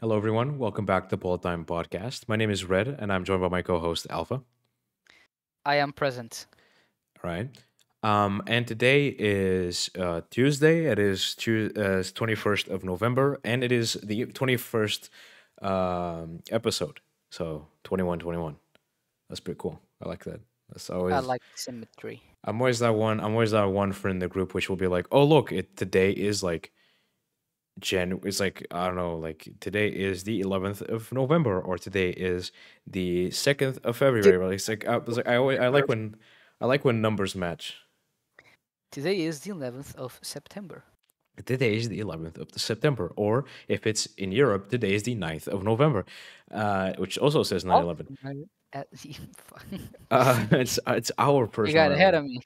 Hello, everyone. Welcome back to the Politdigm Podcast. My name is Red, and I'm joined by my co-host Alpha. I am present. All right. And today is Tuesday. It is 21st of November, and it is the 21st episode. So 2121. That's pretty cool. I like that. That's I always. like symmetry. I'm always that one. I'm always that one friend in the group which will be like, "Oh, look! Today is like It's like I don't know, like today is the 11th of November, or today is the 2nd of February. Right? It's like I was like I like when numbers match. Today is the 11th of September. Today is the 11th of September, or if it's in Europe, today is the 9th of November, which also says Oh, 9/11. fuck. It's our You got personal ahead 9/11. of me.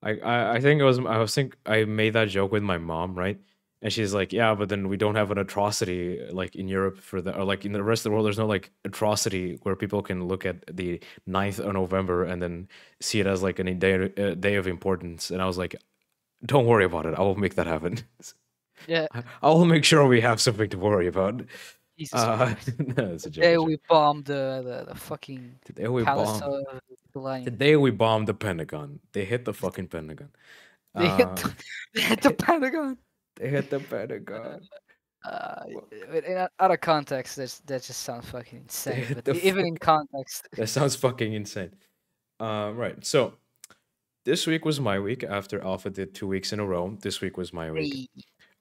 I think I made that joke with my mom, right? And she's like, yeah, but then we don't have an atrocity like in Europe for the or like in the rest of the world. There's no like atrocity where people can look at the 9th of November and then see it as like a day of importance. And I was like, don't worry about it. I will make that happen. Yeah, I will make sure we have something to worry about. Jesus Christ. No, it's a joke. Today It's a joke. we bombed the fucking Today we palace bomb. of the lion. Today we bombed the Pentagon. They hit the fucking Pentagon. They hit Uh, they hit the Pentagon. they hit the Pentagon. Uh, Well, out of context, that just sounds fucking insane. hit But the even in context, That sounds fucking insane. Right. So this week was my week after Alpha did 2 weeks in a row. This week was my week.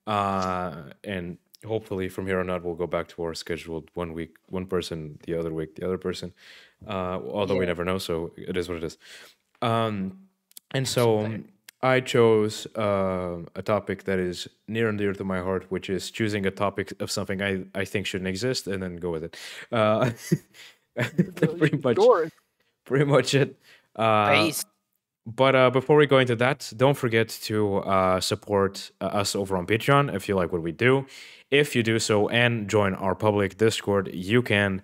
hey, And hopefully from here on out, we'll go back to our scheduled 1 week, one person, the other week, the other person. Although we yeah, never know. So it is what it is. Um, and it's so better. I chose a topic that is near and dear to my heart, which is choosing a topic of something I think shouldn't exist and then go with it. Pretty much Yours, pretty much it. Uh, base. but before we go into that, don't forget to support us over on Patreon if you like what we do. If you do so and join our public Discord, you can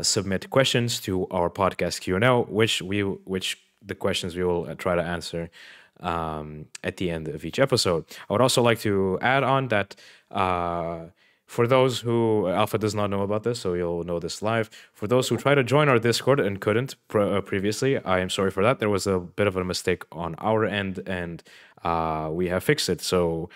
submit questions to our podcast Q&A, which the questions we will try to answer at the end of each episode. I would also like to add on that for those who Alpha does not know about this, so you'll know this live. For those who try to join our Discord and couldn't previously, I am sorry for that. There was a bit of a mistake on our end, and we have fixed it. So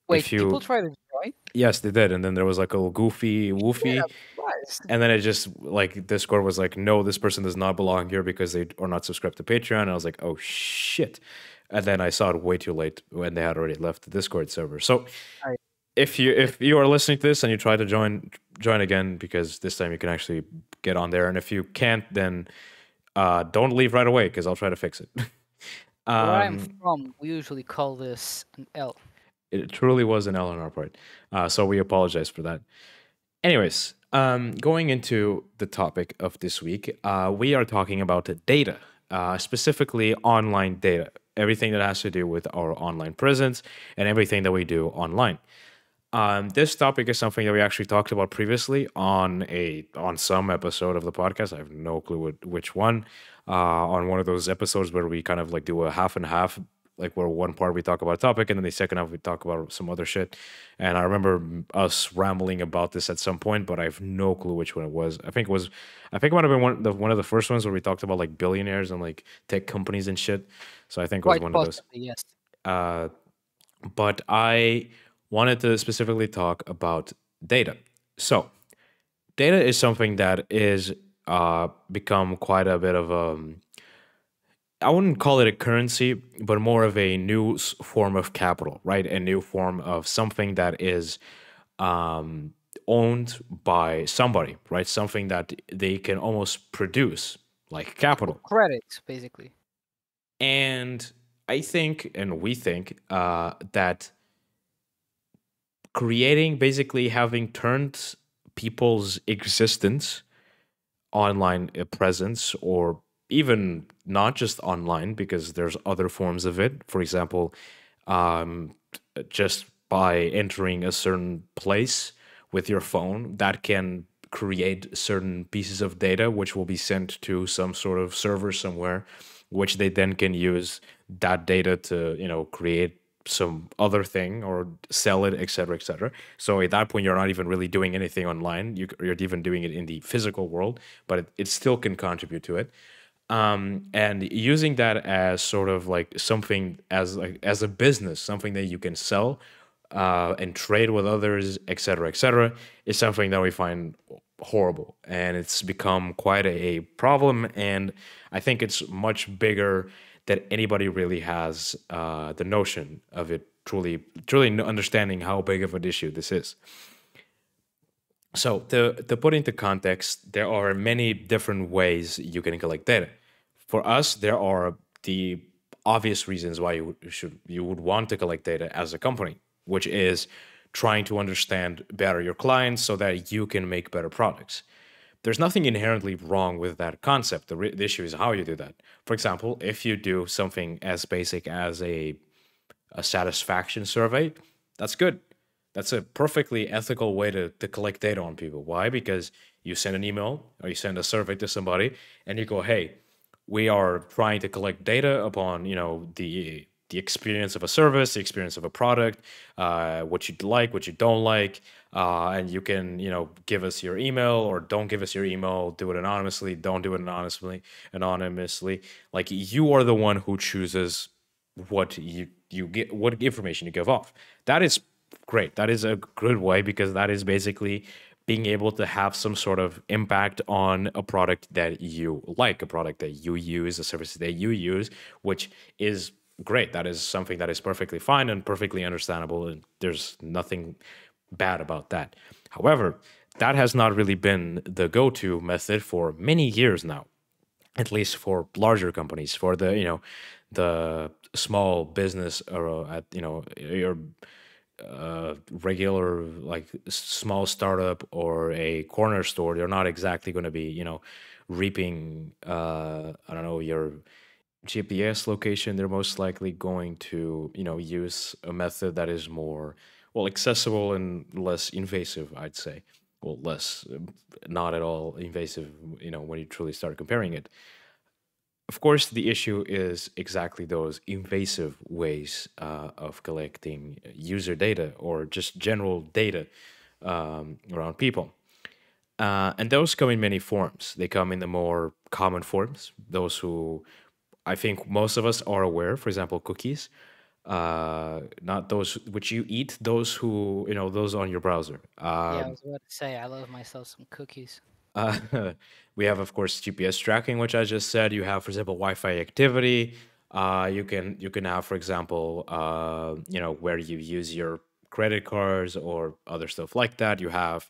Wait, if people you, try to join? yes, they did, and then there was like a little goofy Yeah, woofy, surprised. and then it just like Discord was like, no, this person does not belong here because they are not subscribed to Patreon. And I was like, oh shit. And then I saw it way too late when they had already left the Discord server. So I, if you are listening to this and you try to join again, because this time you can actually get on there, and if you can't, then don't leave right away because I'll try to fix it. where I'm um, from, we usually call this an L. it truly was an L on our part, so we apologize for that. Anyways, going into the topic of this week, we are talking about data, specifically online data, everything that has to do with our online presence and everything that we do online. This topic is something that we actually talked about previously on some episode of the podcast. I have no clue which one. On one of those episodes where we kind of like do a half and half, like where one part we talk about a topic and then the second half we talk about some other shit. And I remember us rambling about this at some point, but I have no clue which one it was. I think it might have been one of the first ones where we talked about like billionaires and like tech companies and shit. So I think it was Quite one of those. possibly, yes. Uh, but I wanted to specifically talk about data. So, data is something that is become quite a bit of a, I wouldn't call it a currency, but more of a new form of capital, right? A new form of something that is um, owned by somebody, right? Something that they can almost produce, like For capital. credit, basically. And I think, and we think, that creating basically having turned people's existence online presence, or even not just online because there's other forms of it, for example, um, just by entering a certain place with your phone that can create certain pieces of data which will be sent to some sort of server somewhere, which they then can use that data to create some other thing or sell it, etc., etc. So at that point, you're not even really doing anything online. You're even doing it in the physical world, but it still can contribute to it. And using that as sort of like something as a business, something that you can sell and trade with others, etc., etc., is something that we find horrible, and it's become quite a problem. And I think it's much bigger that anybody really has the notion of it truly understanding how big of an issue this is. So to put into context, there are many different ways you can collect data. For us, there are the obvious reasons why you would want to collect data as a company, which is trying to understand better your clients so that you can make better products. There's nothing inherently wrong with that concept. The issue is how you do that. For example, if you do something as basic as a satisfaction survey, that's good. That's a perfectly ethical way to collect data on people. Why? Because you send an email or you send a survey to somebody and you go, hey, we are trying to collect data upon, the experience of a service, the experience of a product, what you like, what you don't like, and you can, give us your email or don't give us your email. Do it anonymously. Don't do it anonymously. Anonymously, like you are the one who chooses what you get, what information you give off. That is great. That is a good way because that is basically being able to have some sort of impact on a product that you like, a product that you use, a service that you use, which is great. That is something that is perfectly fine and perfectly understandable. And there's nothing bad about that. However, that has not really been the go-to method for many years now, at least for larger companies, for the small business or at your regular like small startup or a corner store. They're not exactly going to be reaping I don't know, your GPS location. They're most likely going to use a method that is more well accessible and less invasive, I'd say. Well, less not at all invasive, when you truly start comparing it. Of course, the issue is exactly those invasive ways of collecting user data or just general data around people. And those come in many forms. They come in the more common forms, those who I think most of us are aware, for example, cookies, not those which you eat, those who, those on your browser. Yeah, I was about to say I love myself some cookies. Uh, we have, of course, GPS tracking, which I just said. You have, for example, Wi-Fi activity. You can have, for example, where you use your credit cards or other stuff like that. You have,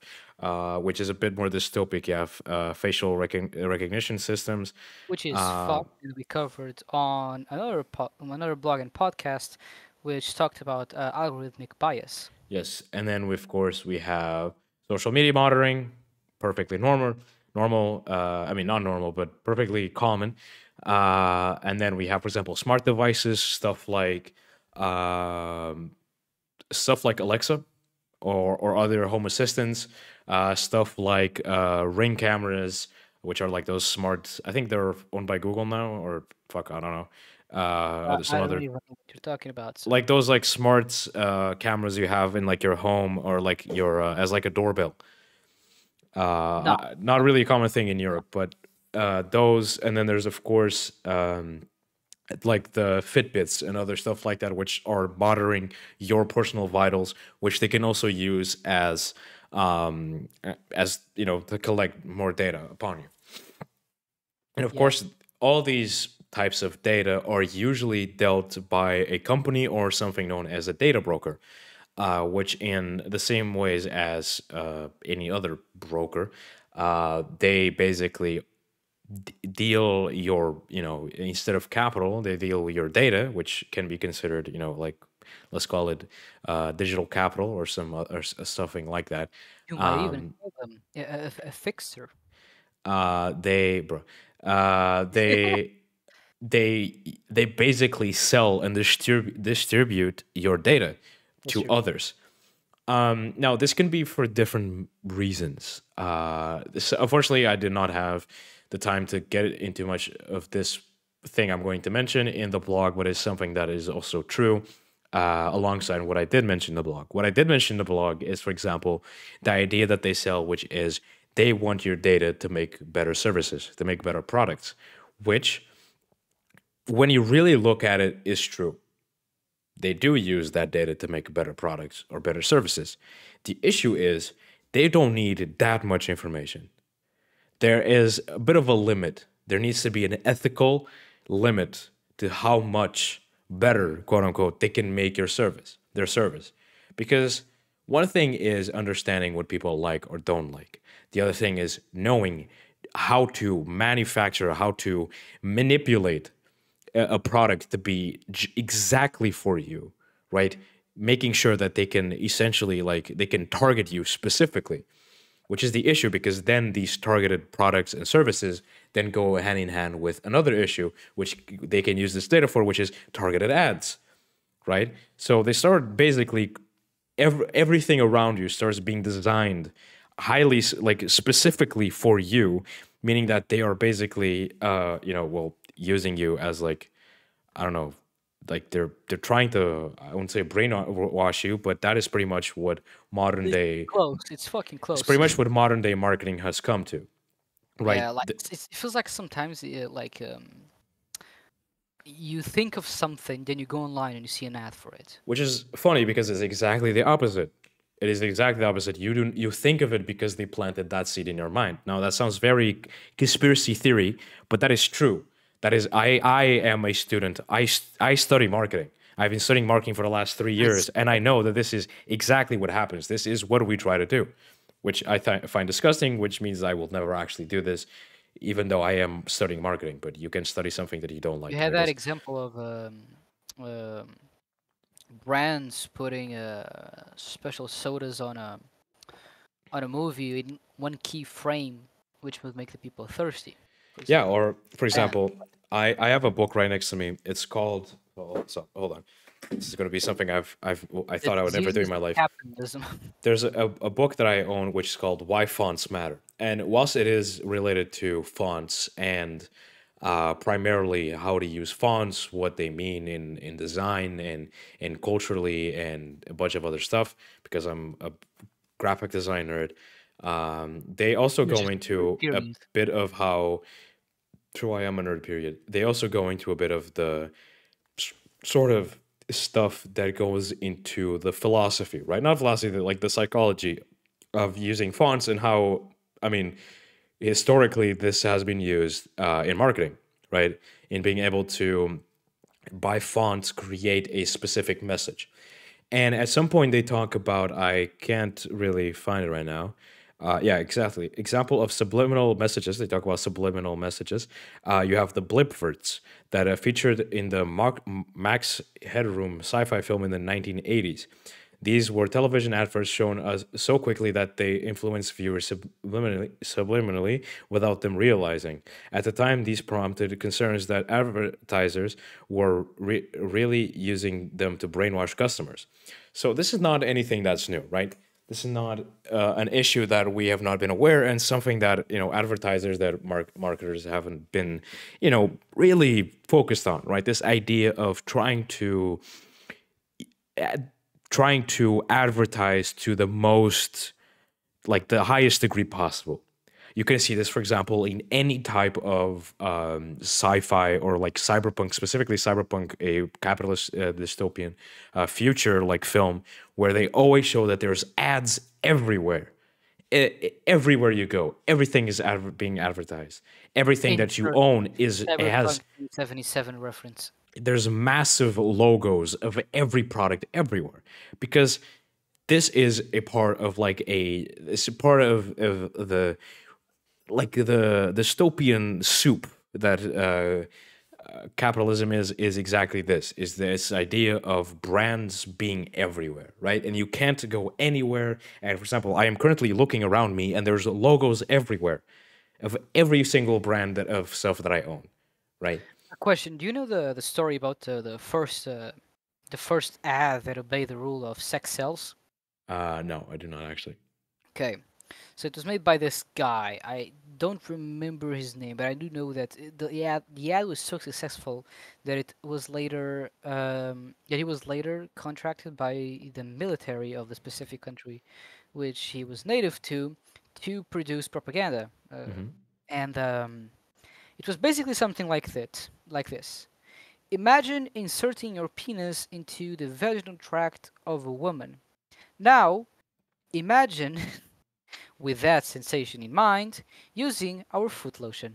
which is a bit more dystopic. You have facial recognition systems. Which is Uh, fun to be covered on another blog and podcast, which talked about algorithmic bias. yes, and then of course we have social media monitoring, perfectly normal. Normal, I mean not normal, but perfectly common. And then we have, for example, smart devices, um, stuff like Alexa or other home assistants, stuff like Ring cameras, which are like those smart. I think they're owned by Google now, or fuck, I don't know. Some I don't other even know what you're talking about. So like those like smart cameras you have in like your home or like your as like a doorbell. no, Not really a common thing in Europe, but those, and then there's of course like the Fitbits and other stuff like that, which are monitoring your personal vitals, which they can also use as to collect more data upon you. And of yeah, course, all these types of data are usually dealt by a company or something known as a data broker, which, in the same ways as any other broker, they basically deal your, instead of capital, they deal your data, which can be considered, like, let's call it digital capital or something like that. you might even Um, call them a fixer. they, bro, uh, they they basically sell and distribute your data to Distribute. others. Now, this can be for different reasons. Unfortunately, I did not have the time to get into much of this thing I'm going to mention in the blog, but it's something that is also true. alongside what I did mention in the blog. What I did mention in the blog is, for example, the idea that they sell, which is they want your data to make better services, to make better products, which, when you really look at it, is true. They do use that data to make better products or better services. The issue is they don't need that much information. There is a bit of a limit. There needs to be an ethical limit to how much better, quote unquote, they can make their service. Because one thing is understanding what people like or don't like. The other thing is knowing how to manufacture, how to manipulate a product to be exactly for you, right? Making sure that they can essentially, like, they can target you specifically, which is the issue, because then these targeted products and services then go hand in hand with another issue, which they can use this data for, which is targeted ads, right? So they start basically everything around you starts being designed highly, like, specifically for you, meaning that they are basically well, using you as, like, I don't know, like they're trying to, I wouldn't say brainwash you, but that is pretty much what modern It's day close. It's fucking it's close. pretty much what modern day marketing has come to, right? Yeah, like it feels like sometimes you think of something, then you go online and you see an ad for it. Which is funny because it's exactly the opposite. It is exactly the opposite. You think of it because they planted that seed in your mind. Now that sounds very conspiracy theory, but that is true. That is, I am a student. I study marketing. I've been studying marketing for the last 3 years, and I know that this is exactly what happens. This is what we try to do, which I find disgusting, which means I will never actually do this, even though I am studying marketing. But you can study something that you don't You like, had I that guess. example of brands putting special sodas on a movie in one key frame, which would make the people thirsty, for Yeah, example. or for And example, I have a book right next to me. It's called. Oh, so hold on. This is going to be something I the thought I would never do in diseases my of life. capitalism. There's a book that I own which is called Why Fonts Matter. And whilst it is related to fonts and primarily how to use fonts, what they mean in design and culturally and a bunch of other stuff, because I'm a graphic designer, they also Which go is into a period. bit of how true I am a nerd, period. They also go into a bit of the sort of stuff that goes into the philosophy, right? Not philosophy, like the psychology of using fonts and how, I mean, historically, this has been used in marketing, right? In being able to, by fonts, create a specific message. And at some point, they talk about, I can't really find it right now. Yeah, exactly. Example of subliminal messages. They talk about subliminal messages. You have the blipverts that featured in the Max Headroom sci-fi film in the 1980s. These were television adverts shown us so quickly that they influenced viewers subliminally without them realizing. At the time, these prompted concerns that advertisers were really using them to brainwash customers. So this is not anything that's new, right? This is not an issue that we have not been aware, and something that advertisers, that marketers haven't been really focused on, right? This idea of trying to advertise to the most, like, the highest degree possible. You can see this, for example, in any type of sci-fi or like cyberpunk, specifically cyberpunk, a capitalist dystopian future like film, where they always show that there's ads everywhere. Everywhere you go, everything is being advertised. Everything that you Insert own is Cyberpunk has 2077 reference. there's massive logos of every product everywhere, because this is a part of, like, it's a part of the, like, the dystopian soup that capitalism is exactly this idea of brands being everywhere, right? And you can't go anywhere. And for example, I am currently looking around me and there's logos everywhere of every single brand of stuff that I own, right? A question: do you know the story about the first ad that obeyed the rule of sex sells? No, I do not actually. Okay, so it was made by this guy. I don't remember his name, but I do know that the ad was so successful that it was later that he was later contracted by the military of the specific country which he was native to produce propaganda. Hmm. And It was basically something like this. Imagine inserting your penis into the vaginal tract of a woman. Now, imagine, with that sensation in mind, using our foot lotion.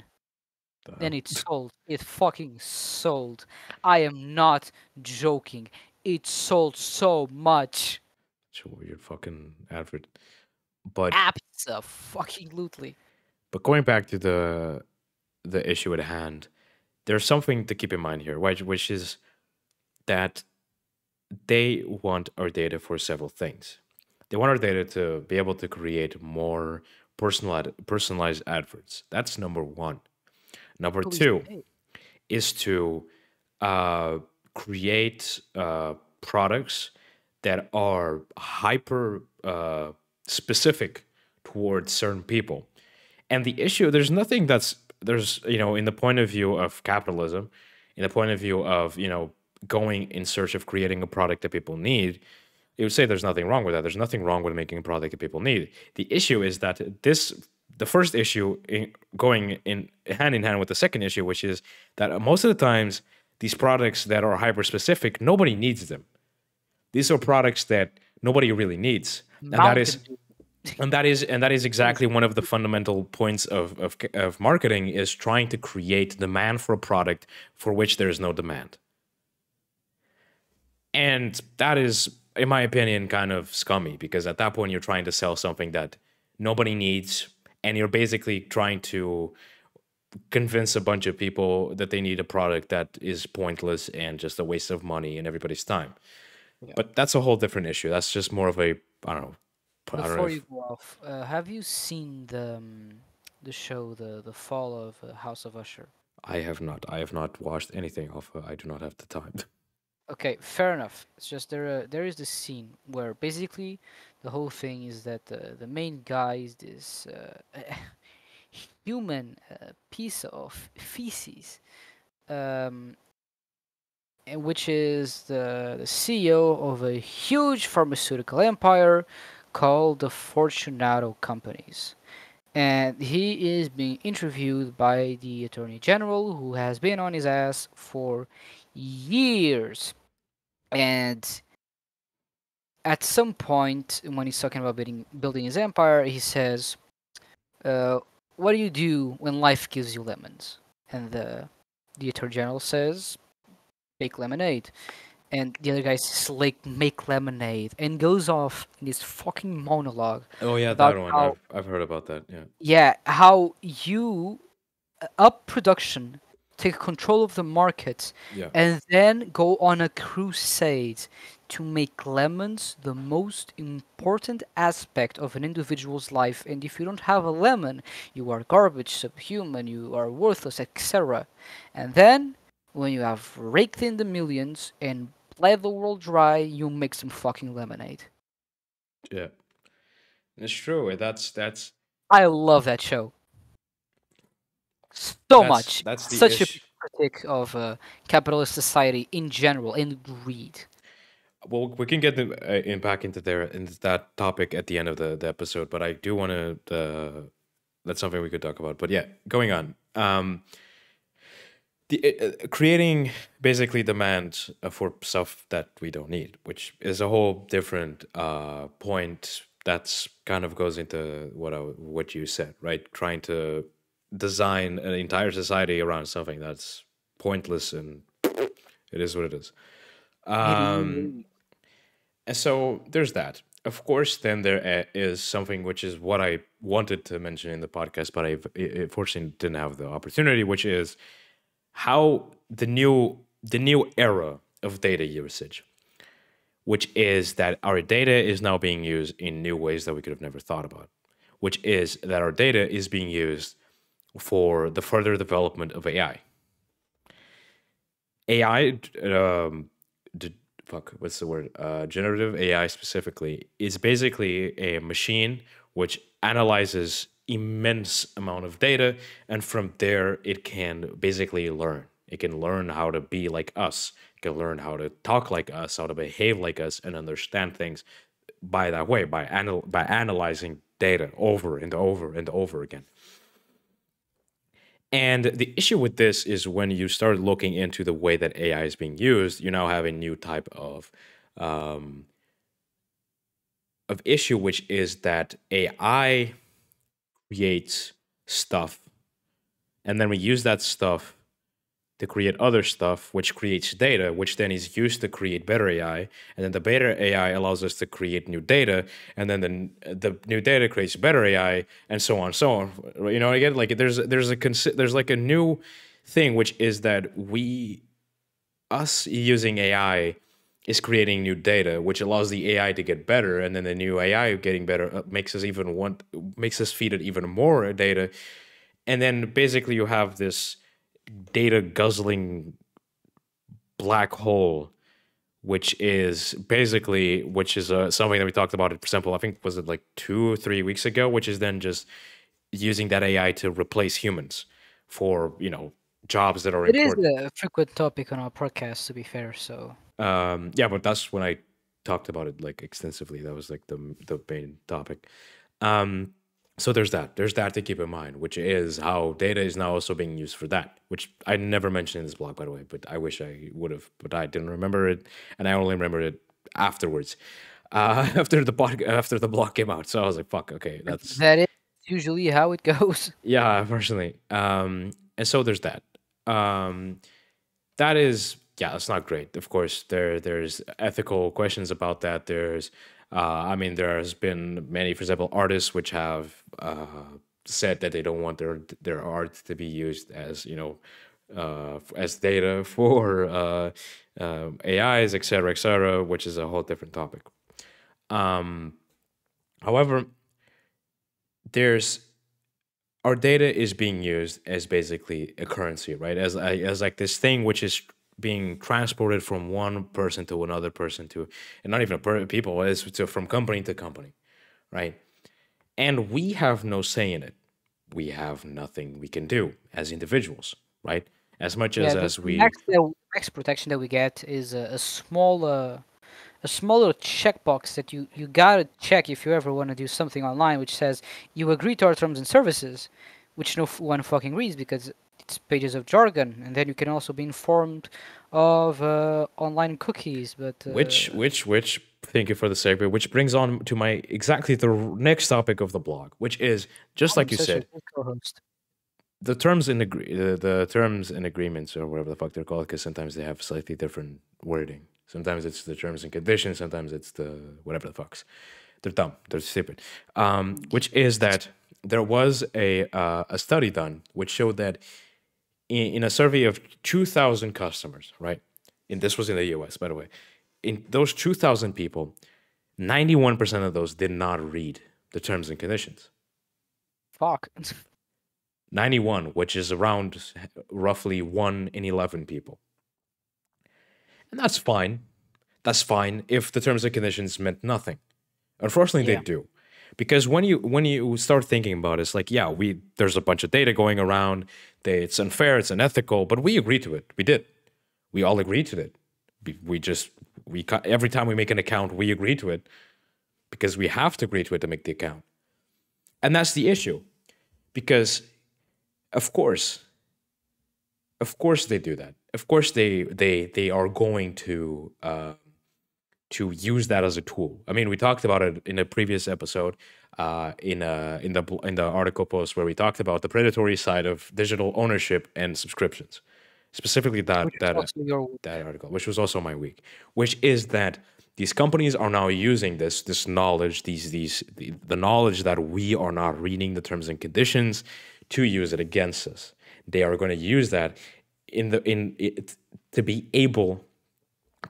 The And hell? it sold. It fucking sold. I am not joking. It sold so much. It's a weird fucking advert. But Absolutely. going back to the issue at hand, there's something to keep in mind here, which is that they want our data for several things. They want our data to be able to create more personalized adverts. That's number one. Number Police two hey, is to uh, create products that are hyper specific towards certain people. And the issue, there's nothing that's there's in the point of view of capitalism, in the point of view of going in search of creating a product that people need. You would say there's nothing wrong with that. There's nothing wrong with making a product that people need. The issue is that the first issue going in hand with the second issue, which is that most of the times these products that are hyper specific, nobody needs them. These are products that nobody really needs, and that is Mountain Dew. and that is Please. exactly one of the fundamental points of marketing, is trying to create demand for a product for which there is no demand. And that is, in my opinion, kind of scummy, because at that point you're trying to sell something that nobody needs, and you're basically trying to convince a bunch of people that they need a product that is pointless and just a waste of money and everybody's time. Yeah. But that's a whole different issue. That's just more of a, I don't know. I don't know Before you if go off, have you seen the show the fall of House of Usher? I have not. I have not watched anything of. I do not have the time. Okay, fair enough. It's just there is this scene where basically the whole thing is that the main guy is this human piece of feces, um, and which is the CEO of a huge pharmaceutical empire called the Fortunato Companies. And he is being interviewed by the Attorney General, who has been on his ass for years. And at some point, when he's talking about building his empire, he says, uh, "What do you do when life gives you lemons?" And the Attorney General says, "Make lemonade." And the other guy says, "Like, make lemonade," and goes off in this fucking monologue Oh yeah, about that one. how, I've heard about that. Yeah. yeah, how you up production, take control of the market, Yeah. and then go on a crusade to make lemons the most important aspect of an individual's life. And if you don't have a lemon, you are garbage, subhuman, you are worthless, etc. And then, when you have raked in the millions and bled the world dry, you make some fucking lemonade. Yeah. It's true. That's I love that show so much. that's the Such a ish. critic of capitalist society in general and greed. Well, we can get back into that topic at the end of the episode, but I do want to. That's something we could talk about. But yeah, going on. Creating basically demand for stuff that we don't need, which is a whole different point. That's kind of goes into what you said, right? Trying to design an entire society around something that's pointless, and it is what it is. It Um, is. and so there's that. Of course, then there is something which is what I wanted to mention in the podcast, but I fortunately didn't have the opportunity, which is how the new era of data usage, which is that our data is now being used in new ways that we could have never thought about, which is that our data is being used for the further development of AI. AI, fuck, what's the word? Generative AI specifically is basically a machine which analyzes immense amount of data, and from there it can basically learn. It can learn how to be like us. It can learn how to talk like us, how to behave like us, and understand things by that way, by analyzing data over and over and over again. And the issue with this is when you start looking into the way that AI is being used, you now have a new type um, of issue, which is that AI creates stuff, and then we use that stuff to create other stuff, which creates data, which then is used to create better AI, and then the better AI allows us to create new data, and then the new data creates better AI, and so on, so on. You know, again, like there's like a new thing, which is that us using AI is creating new data, which allows the AI to get better, and then the new AI getting better makes us feed it even more data, and then basically you have this data guzzling black hole, which is something that we talked about. For example, I think was it like 2 or 3 weeks ago, which is then just using that AI to replace humans for jobs that are It is important. a frequent topic on our podcast, to be fair. So Yeah, but that's when I talked about it like extensively. That was like the main topic. So there's that. There's that to keep in mind, which is how data is now also being used for that, which I never mentioned in this blog, by the way, but I wish I would have, but I didn't remember it, and I only remembered it afterwards, after the blog came out. So I was like, fuck, okay, that's that is usually how it goes. yeah, personally. And so there's that. That is, yeah, that's not great. Of course, there's ethical questions about that. I mean, there has been many, for example, artists which have said that they don't want their art to be used as as data for AIs, et cetera, which is a whole different topic. However, there's our data is being used as basically a currency, right? As like this thing which is being transported from one person to another person to, and not even people, is from company to company, right? And we have no say in it. We have nothing we can do as individuals, right? As much Yeah, as the we, max protection that we get is a smaller checkbox that you gotta check if you ever want to do something online, which says you agree to our terms and services, which one fucking reads because it's pages of jargon, and then you can also be informed of online cookies. But which thank you for the segue, which brings on to my exactly the next topic of the blog, which is just I'm like you such a said, good co-host. the terms and agreements, or whatever the fuck they're called, because sometimes they have slightly different wording. Sometimes it's the terms and conditions. Sometimes it's the whatever the fucks. They're dumb. They're stupid. Which is that there was a study done which showed that in a survey of 2,000 customers, right? And this was in the U.S., by the way. In those 2,000 people, 91% of those did not read the terms and conditions. Fuck. 91, which is around roughly 1 in 11 people. And that's fine. That's fine if the terms and conditions meant nothing. Unfortunately, Yeah. they do. Because when you start thinking about it, it's like, yeah, there's a bunch of data going around. It's unfair, it's unethical, but we agreed to it. We did. We all agreed to it. Every time we make an account, we agree to it because we have to agree to it to make the account. And that's the issue. Because of course they do that. Of course they are going to use that as a tool. I mean, we talked about it in a previous episode, in the article post where we talked about the predatory side of digital ownership and subscriptions. Specifically, Which is also your that article, which was also my week, which is that these companies are now using this knowledge, the knowledge that we are not reading the terms and conditions, to use it against us. They are going to use that to be able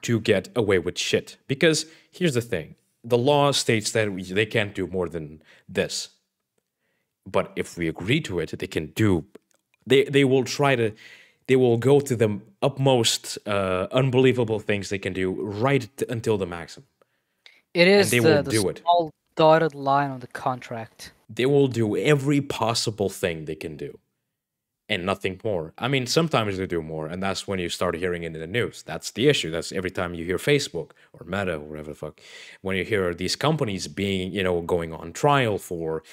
to get away with shit. Because here's the thing: the law states that they can't do more than this. But if we agree to it, they can do. They will try to. They will go to the utmost unbelievable things they can do until the maximum. It And is they will the do it. small dotted line on the contract. They will do every possible thing they can do and nothing more. I mean, sometimes they do more, and that's when you start hearing it in the news. That's the issue. That's every time you hear Facebook or Meta or whatever the fuck, when you hear these companies being, going on trial for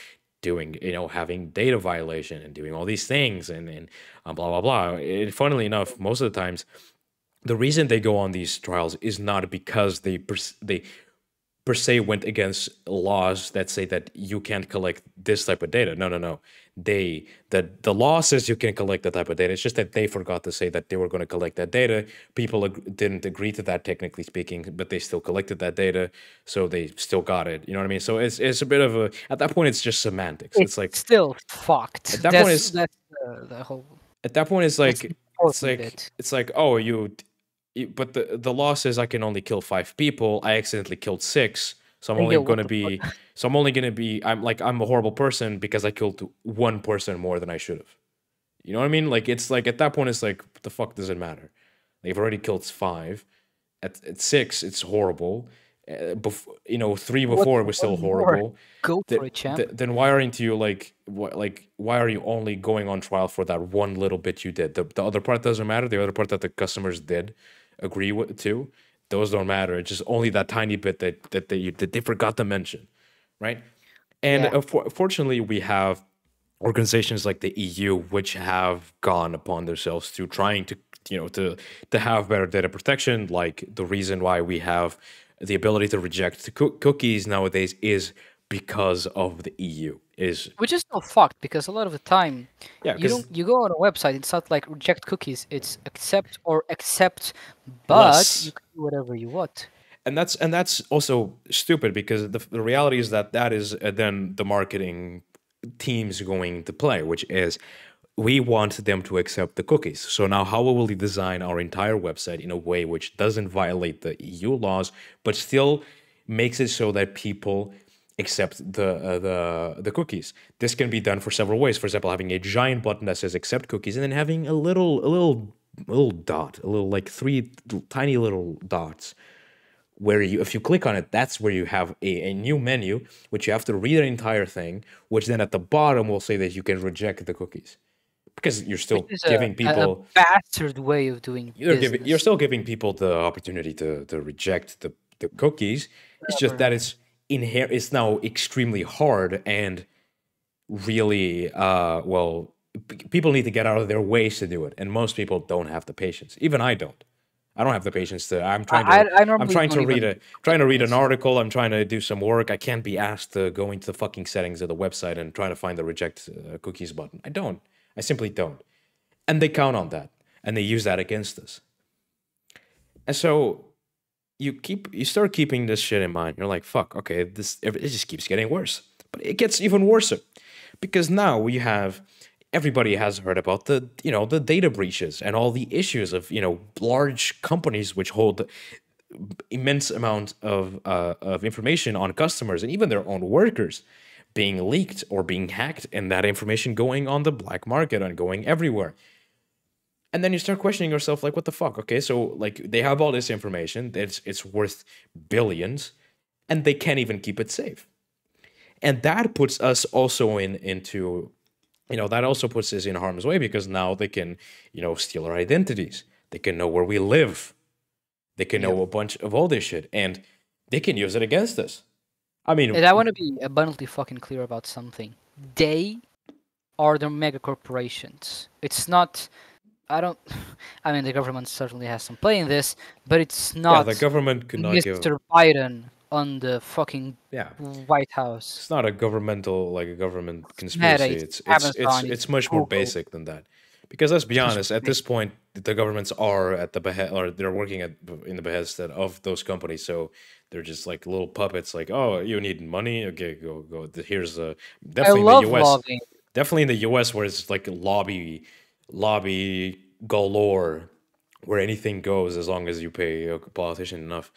doing, having data violation and doing all these things and blah, blah, blah. Funnily enough, most of the times, the reason they go on these trials is not because they per se went against laws that say that you can't collect this type of data. No, no, no. The law says you can collect that type of data. It's just that they forgot to say that they were going to collect that data. People didn't agree to that, technically speaking, but they still collected that data, so they still got it. You know what I mean? So it's a bit of a, at that point it's just semantics. It's like still fucked. at that point it's That's the whole. at that point it's That's like the it's important like bit. it's like oh but the law says I can only kill 5 people. I accidentally killed 6, so I'm And only yo, going what to the be fuck? I'm a horrible person because I killed 1 person more than I should have. You know what I mean? Like it's like at that point it's like what the fuck does it matter? They've already killed 5. At 6 it's horrible. 3 What's before it was still one more? horrible. Go for it, champ. Then why aren't you why are you only going on trial for that one little bit you did? The other part doesn't matter. The other part that the customers did agree with too, those don't matter. It's just only that tiny bit that they forgot to mention, right? And Yeah. fortunately, we have organizations like the EU which have gone upon themselves to trying to to have better data protection. Like the reason why we have the ability to reject cookies nowadays is because of the EU. Is Which is still fucked because a lot of the time yeah, because you go on a website, it's not like reject cookies, it's accept or accept, but you less. can do whatever you want. And that's also stupid because the reality is that is then the marketing teams going to play, which is we want them to accept the cookies. So now how will we design our entire website in a way which doesn't violate the EU laws but still makes it so that people accept the cookies? This can be done for several ways. For example, having a giant button that says accept cookies and then having a little dot, a little like 3 tiny little dots where if you click on it, that's where you have a new menu, which you have to read the entire thing, which then at the bottom will say that you can reject the cookies. Because you're Which still is giving a people bastard way of doing you're business. still giving people the opportunity to reject the cookies. It's just Whatever. that it's now extremely hard and really people need to get out of their ways to do it, and most people don't have the patience. Even I don't have the patience to. I I'm normally trying don't to read even a click trying to on read an it. article. I'm trying to do some work. I can't be asked to go into the fucking settings of the website and try to find the reject cookies button. I don't. I simply don't. And they count on that, and they use that against us. And so you start keeping this shit in mind. You're like, fuck. Okay, it just keeps getting worse, but it gets even worse because now we have everybody has heard about the data breaches and all the issues of large companies which hold immense amount of information on customers and even their own workers being leaked or being hacked and that information going on the black market and going everywhere. And then you start questioning yourself like what the fuck? Okay, so like they have all this information, it's worth billions and they can't even keep it safe. And that puts us also into that also puts us in harm's way because now they can steal our identities. They can know where we live. They can Yep. know a bunch of all this shit and they can use it against us. I mean, And I want to be abundantly fucking clear about something. They are the mega corporations. It's not. I don't. I mean, the government certainly has some play in this, but it's yeah, the not government could not give. Mr. Biden on the fucking Yeah, White House. it's not a government Meta, conspiracy. it's It's Amazon, it's it's much more Google. basic than that. Because let's be It's much honest, more at this basic. point, the governments are at the behest, or they're working in the behest of those companies. So they're just like little puppets. Like, oh, you need money? Okay, go. Here's I definitely in the love U.S. lobbying. Definitely in the U.S. where it's like lobby galore, where anything goes as long as you pay a politician enough.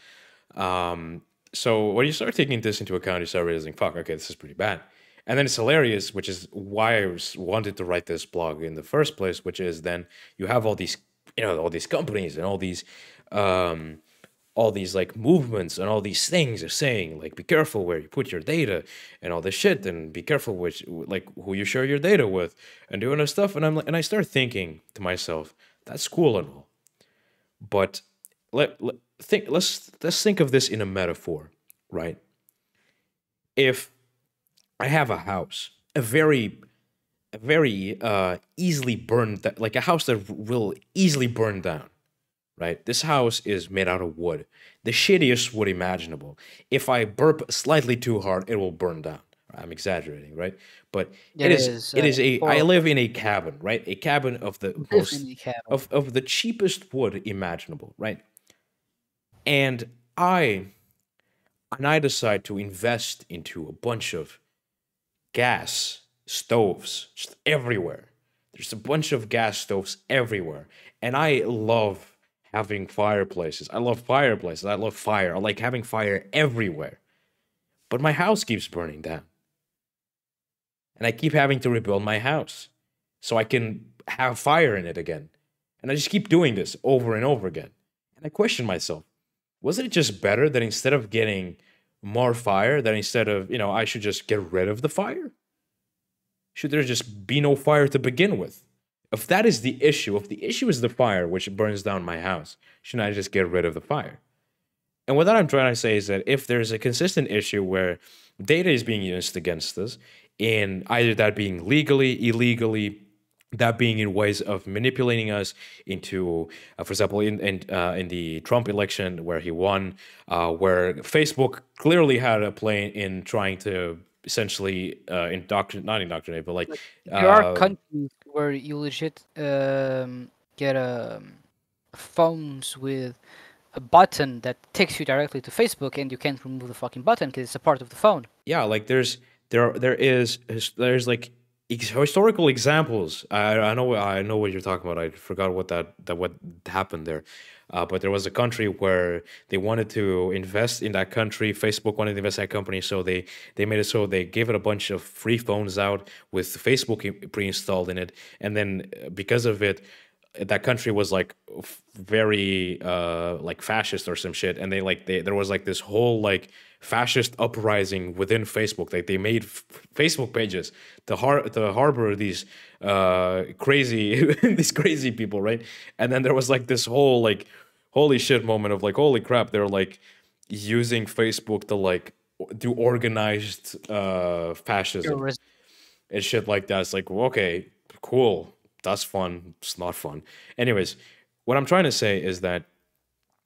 So when you start taking this into account, you start realizing, fuck, okay, this is pretty bad. And then it's hilarious, which is why wanted to write this blog in the first place, which is then you have all these, all these companies and all these all these like movements and all these things are saying like be careful where you put your data and all this shit, and be careful which like who you share your data with and doing this stuff. And I'm like, and I start thinking to myself, that's cool and all, but let's think of this in a metaphor, right? If I have a house, a very easily burned, like a house that will easily burn down, right? This house is made out of wood, the shittiest wood imaginable. If I burp slightly too hard, it will burn down. I'm exaggerating, right? But It is it is a I horrible. live in a cabin, right? A cabin of the most Definitely cabin. of the cheapest wood imaginable, right? And I I decide to invest into a bunch of gas stoves just everywhere. There's a bunch of gas stoves everywhere. And I love having fireplaces. I love fireplaces. I love fire. I like having fire everywhere. But my house keeps burning down. And I keep having to rebuild my house so I can have fire in it again. And I just keep doing this over and over again. And I question myself, wasn't it just better that instead of getting more fire, that instead of, I should just get rid of the fire? Should there just be no fire to begin with? If that is the issue, if the issue is the fire which burns down my house, shouldn't I just get rid of the fire? And what I'm trying to say is that if there's a consistent issue where data is being used against us, in either that being legally, illegally, that being in ways of manipulating us into, for example, in the Trump election where he won, where Facebook clearly had a play in trying to essentially not indoctrinate, but like, Like there are uh, countries where you legit get phones with a button that takes you directly to Facebook, and you can't remove the fucking button because it's a part of the phone. yeah, like there's like historical examples. I know what you're talking about. I forgot what happened there. But there was a country where they wanted to invest in that country. Facebook wanted to invest in that company, so they made it so they gave it a bunch of free phones out with Facebook pre-installed in it, and then because of it, that country was like very like fascist or some shit, and there was like this whole like fascist uprising within Facebook. Like they made Facebook pages to harbor these crazy these crazy people, right? And then there was like this whole like holy shit moment of like holy crap, they're like using Facebook to like do organized fascism Terrorism. and shit like that. It's like, okay, cool. That's fun. It's not fun. Anyways, what I'm trying to say is that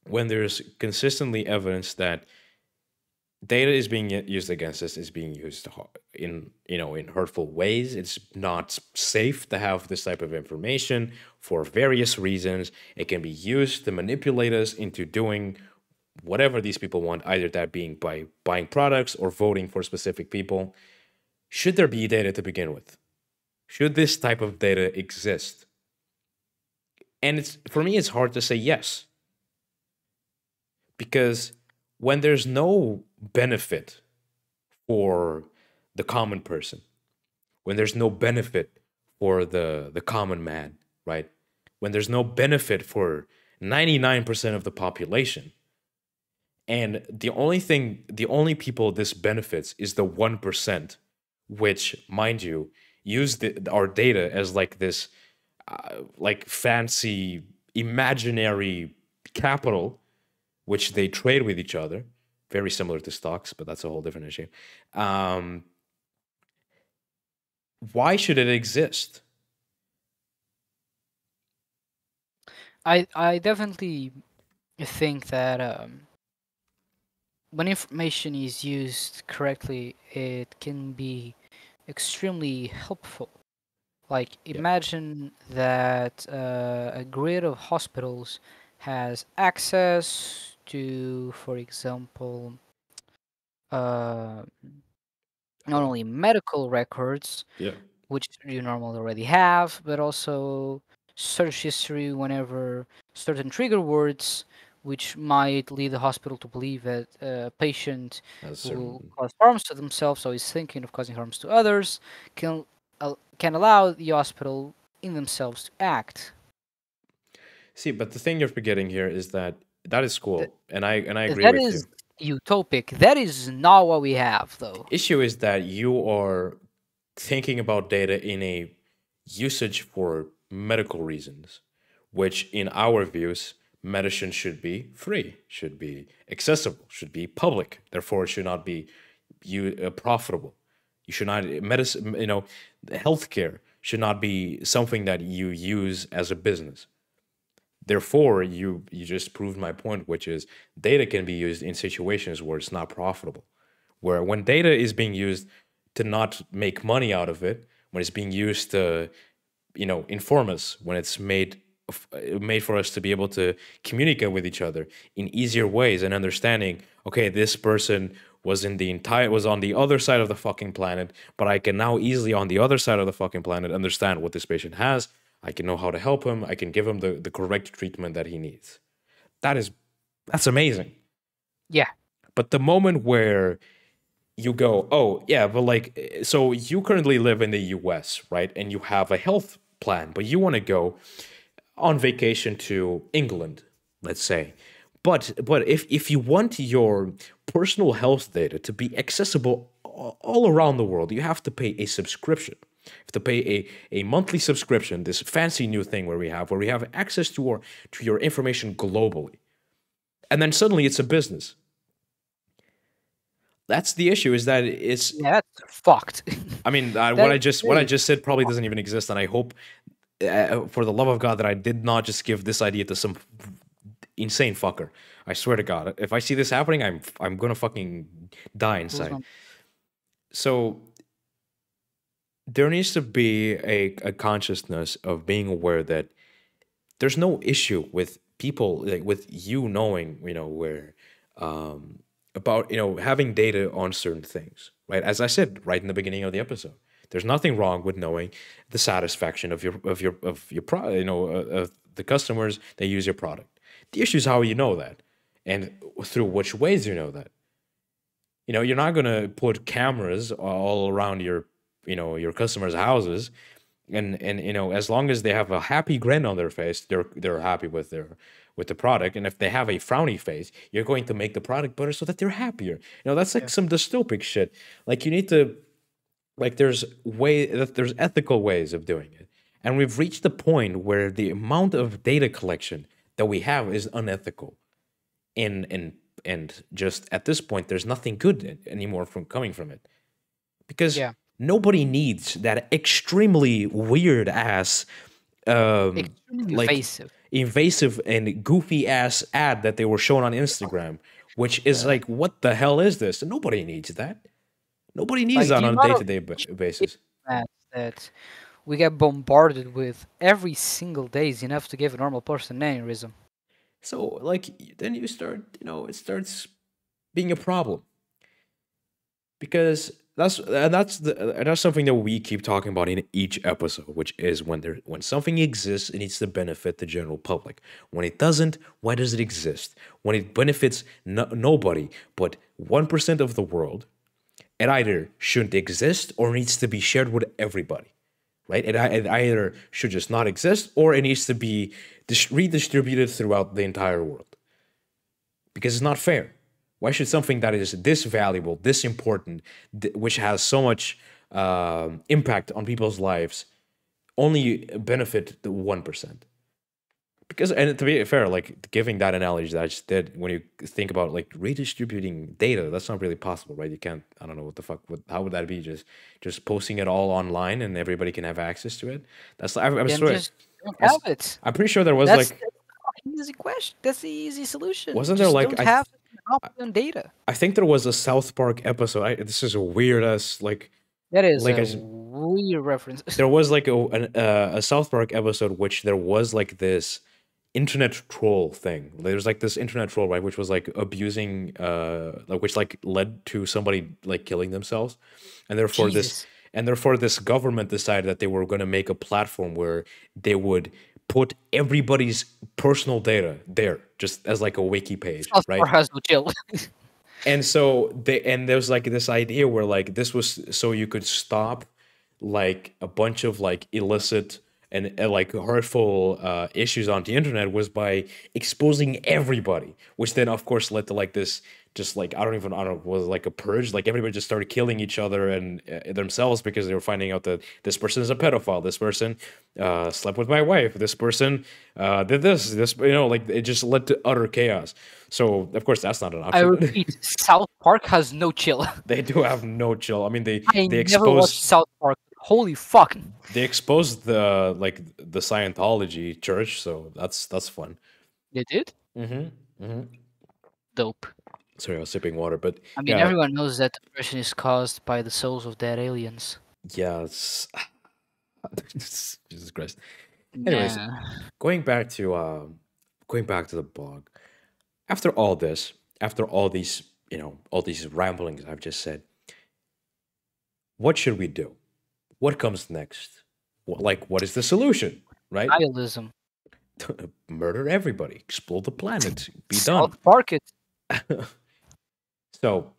when there's consistently evidence that data is being used against us, is being used in in hurtful ways, it's not safe to have this type of information for various reasons. It can be used to manipulate us into doing whatever these people want, either that being by buying products or voting for specific people. Should there be data to begin with? Should this type of data exist? And it's for me, it's hard to say yes, because when there's no benefit for the common person, when there's no benefit for the common man, right? When there's no benefit for 99% of the population, and the only people this benefits is the 1%, which, mind you, use our data as like this, like fancy imaginary capital, which they trade with each other, very similar to stocks, but that's a whole different issue. Um, why should it exist? I definitely think that when information is used correctly, it can be extremely helpful. Like, Yeah, imagine that a grid of hospitals has access to, for example, uh, not uh, only medical records, yeah, which you normally already have, but also search history whenever certain trigger words, which might lead the hospital to believe that a patient that's will certain. cause harms to themselves, so he's thinking of causing harms to others, can allow the hospital in themselves to act. See, but the thing you're forgetting here is that That is Th- cool, and I agree that with you. is utopic. That is not what we have, though. Issue is that you are thinking about data in a usage for medical reasons, which in our views, medicine should be free, should be accessible, should be public. Therefore, it should not be profitable. You should not medicine. Healthcare should not be something that you use as a business. Therefore, you just proved my point, which is data can be used in situations where it's not profitable. Where when data is being used to not make money out of it, when it's being used to inform us, when it's made for us to be able to communicate with each other in easier ways and understanding, okay, this person was on the other side of the fucking planet, but I can now easily on the other side of the fucking planet understand what this patient has. I can know how to help him. I can give him the correct treatment that he needs. That's amazing. Yeah. But the moment where you go, oh yeah, but so you currently live in the US, right? And you have a health plan, but you want to go on vacation to England, let's say. But if you want your personal health data to be accessible all around the world, you have to pay a subscription. You have to pay a monthly subscription, this fancy new thing where we have access to your information globally. And then suddenly it's a business. That's the issue, is that it's Yeah, that's fucked. I mean, That what is I really just said probably doesn't even exist, and I hope, for the love of God, that I did not just give this idea to some insane fucker. I swear to God, if I see this happening, I'm gonna fucking die inside. um, So there needs to be a consciousness of being aware that there's no issue with people, like with you knowing, where about having data on certain things, right? As I said right in the beginning of the episode, there's nothing wrong with knowing the satisfaction of your product, of the customers that use your product. The issue is how you know that, and through which ways you know that. You're not gonna put cameras all around your customers' houses, and as long as they have a happy grin on their face, they're happy with the product. And if they have a frowny face, you're going to make the product better so that they're happier. That's like yeah. some dystopic shit. Like you need to, like there's ethical ways of doing it, and we've reached the point where the amount of data collection that we have is unethical, and just at this point there's nothing good anymore from coming from it, because Yeah. nobody needs that extremely weird ass Extremely like invasive. invasive and goofy ass ad that they were showing on Instagram, which is like, what the hell is this? Nobody needs that. Nobody needs Like that the on a amount of day-to-day basis. ads that we get bombarded with every single day is enough to give a normal person an aneurysm. So like then you start, it starts being a problem, because that's something that we keep talking about in each episode, which is when something exists, it needs to benefit the general public. When it doesn't, why does it exist? When it benefits nobody but 1% of the world, it either shouldn't exist or needs to be shared with everybody, right? It either should just not exist, or it needs to be redistributed throughout the entire world, because it's not fair. Why should something that is this valuable, this important, which has so much impact on people's lives, only benefit the 1%? Because, and to be fair, like giving that analogy that I just did, when you think about like redistributing data, that's not really possible, right? You can't. I don't know what the fuck. How would that be? Just posting it all online and everybody can have access to it. That's I'm Then sure. just don't have it. I'm pretty sure there was That's like, an easy question. That's the easy solution. wasn't there Just like don't have monopoly on data. I think there was a South Park episode. This is a weird ass That is like a I, weird reference. there was like a South Park episode which there was like this internet troll thing. There's like this internet troll, right, which was like abusing like which like led to somebody like killing themselves. And Jesus. therefore this government decided that they were going to make a platform where they would put everybody's personal data there just as like a wiki page, South right? Park has no chill. And so there's like this idea where like this was so you could stop like a bunch of like illicit and like hurtful issues on the internet was by exposing everybody, which then of course led to like this, just like I don't know, was like a purge. Like everybody just started killing each other and themselves because they were finding out that this person is a pedophile, this person slept with my wife, this person did this, like it just led to utter chaos. So of course that's not an I option. repeat, South Park has no chill. They do have no chill. I mean, I they never watched expose South Park. Holy fuck. they exposed the like the Scientology church, so that's fun. They did? Dope. Sorry, I was sipping water, but I mean, yeah, everyone knows that depression is caused by the souls of dead aliens. yeah, it's Jesus Christ. Anyways, Yeah. going back to the blog. After all this, after all these, all these ramblings I've just said, what should we do? What comes next? What is the solution? Right? Nihilism. Murder everybody, explode the planet, be done. South Park it. So,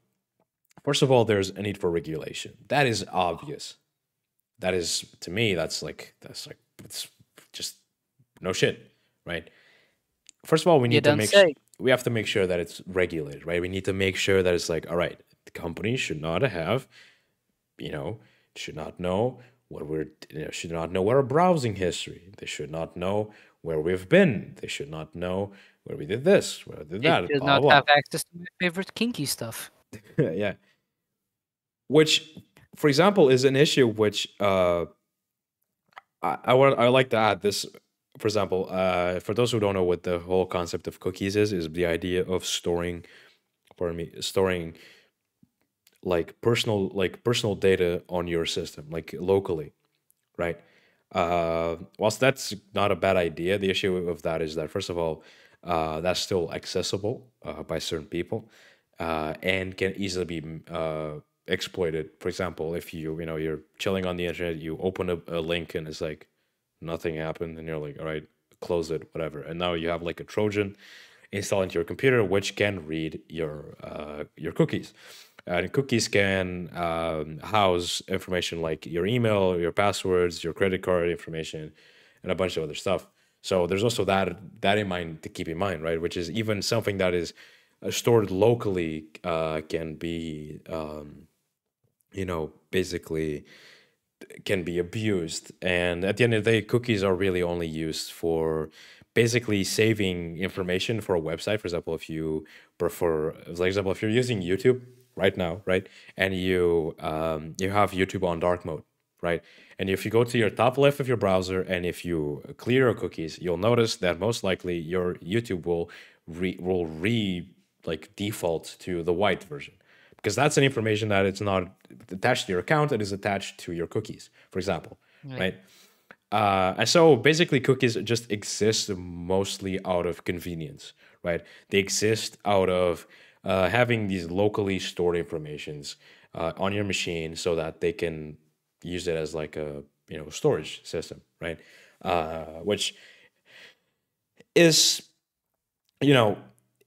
first of all, there's a need for regulation. That is obvious. That is, to me, it's just no shit, right? First of all, You don't say. we have to make sure that it's regulated, right? We need to make sure that it's like, all right, the company should not have, should not know should not know our browsing history. They should not know where we've been. They should not know where we did this, where we did They that, should blah not blah have access to my favorite kinky stuff. blah. Yeah, which, for example, is an issue which I like to add this. For example, for those who don't know what the whole concept of cookies is the idea of storing, storing personal data on your system, like locally, right? Whilst that's not a bad idea, the issue of that is that first of all, that's still accessible by certain people, and can easily be exploited. For example, if you're chilling on the internet, you open a link and it's like nothing happened, and you're like, all right, close it, whatever, and now you have like a Trojan installed into your computer which can read your cookies. And cookies can house information like your email, your passwords, your credit card information, and a bunch of other stuff. So there's also that in mind to keep in mind, right? Which is even something that is stored locally can be, basically can be abused. And at the end of the day, cookies are really only used for basically saving information for a website. For example, if you prefer, for example, if you're using YouTube right now, right, and you have YouTube on dark mode, right, and if you go to your top left of your browser and if you clear your cookies, you'll notice that most likely your YouTube will like default to the white version, because that's an information that it's not attached to your account, it is attached to your cookies, for example, right? And so basically cookies just exist mostly out of convenience, right? They exist out of having these locally stored informations on your machine so that they can use it as like a storage system, right? Which is, in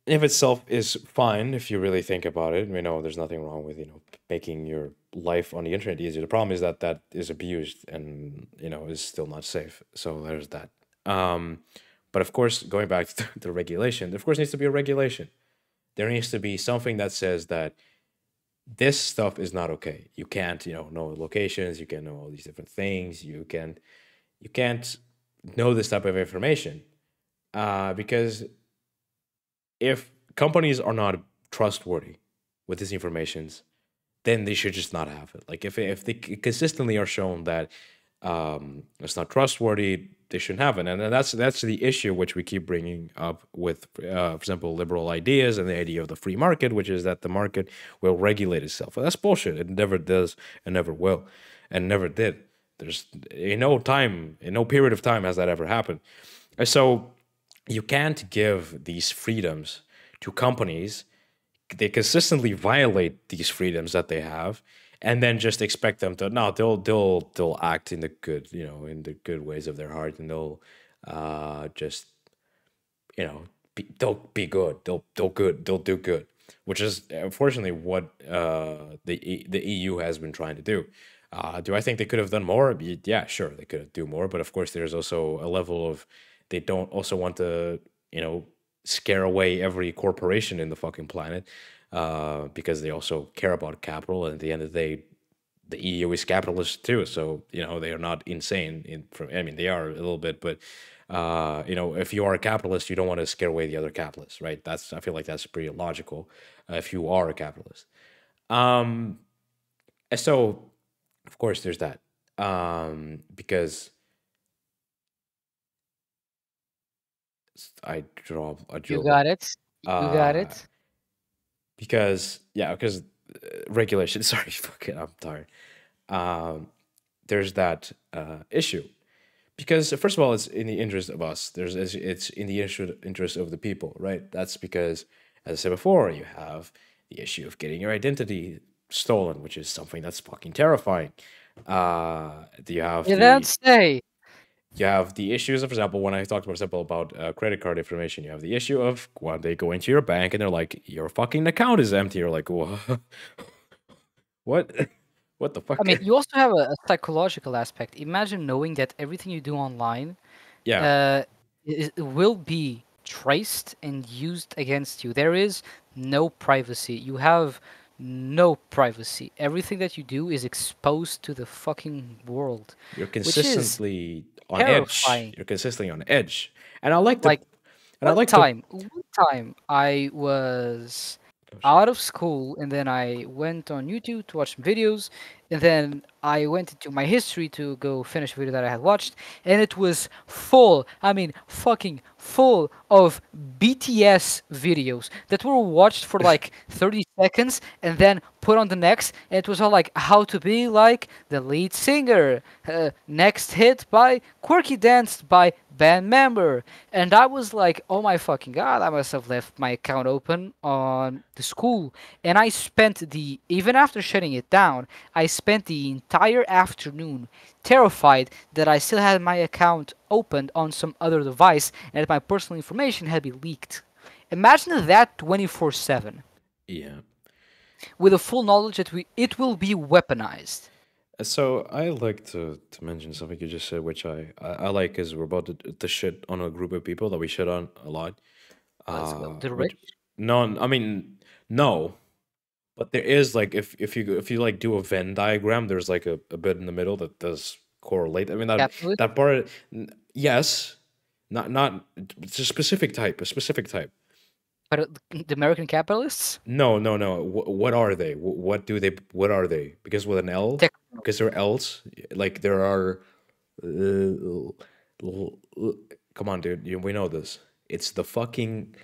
of itself is fine if you really think about it. We know there's nothing wrong with making your life on the internet easier. The problem is that that is abused and is still not safe. So there's that. But of course, going back to the regulation, there of course needs to be a regulation. There needs to be something that says that this stuff is not okay. You can't know locations. You can't know all these different things. You can't know this type of information because if companies are not trustworthy with these informations, then they should just not have it. Like if they consistently are shown that it's not trustworthy, they shouldn't have it. And that's the issue which we keep bringing up with, for example, liberal ideas and the idea of the free market, which is that the market will regulate itself. Well, that's bullshit. It never does and never will and never did. There's in no period of time has that ever happened. And so you can't give these freedoms to companies. They consistently violate these freedoms that they have, and then just expect them to no, they'll act in the good, in the good ways of their heart, and they'll just they'll be good, they'll do good, which is unfortunately what the EU has been trying to do. Do I think they could have done more? Yeah, sure, they could do more, but of course, there's also a level of they don't also want to, you know, scare away every corporation in the fucking planet, because they also care about capital. And at the end of the day, the EU is capitalist too, so they are not insane. I mean, they are a little bit, but if you are a capitalist, you don't want to scare away the other capitalists, right? I feel like that's pretty logical, if you are a capitalist. Um, and so, of course, there's that. Because I You drilled got it. it. You got Uh, it. because regulation. Sorry, fuck it. I'm tired. Um, there's that issue because first of all, it's in the interest of us. It's in the interest of the people, right? That's because, as I said before, you have the issue of getting your identity stolen, which is something that's fucking terrifying. You have You don't the say. you have the issues of, for example, when I talked, for example, about credit card information, you have the issue of when they go into your bank and they're like, your fucking account is empty. You're like, what? What the I fuck? mean, you also have a psychological aspect. Imagine knowing that everything you do online Yeah, uh, will be traced and used against you. There is no privacy. You have no privacy. Everything that you do is exposed to the fucking world, you're which is consistently on edge. terrifying. You're consistently on edge, and I like the, Like and I like the. one time I was out of school and then I went on YouTube to watch some videos and then I went into my history to go finish a video that I had watched and it was full, I mean fucking full of BTS videos that were watched for like 30 seconds and then put on the next and it was all like how to be like the lead singer, next hit by quirky dance by band member, and I was like, oh my fucking god, I must have left my account open on the school. And I spent even after shutting it down, I spent the entire afternoon terrified that I still had my account opened on some other device and that my personal information had been leaked. Imagine that 24/7 Yeah. with the full knowledge that it will be weaponized. So I like to mention something you just said, which I like, because we're about to shit on a group of people that we shit on a lot. Let's go. The Which rich? no, I mean no, but there is like if you like do a Venn diagram, there's like a bit in the middle that does correlate. I mean Capitalism? that part, yes, not it's a specific type. But the American capitalists? No, no, no. What are they? What do they? What are they? Because with an L, Tech. because there are L's. Like there are. Uh, come on, dude. We know this. It's the fucking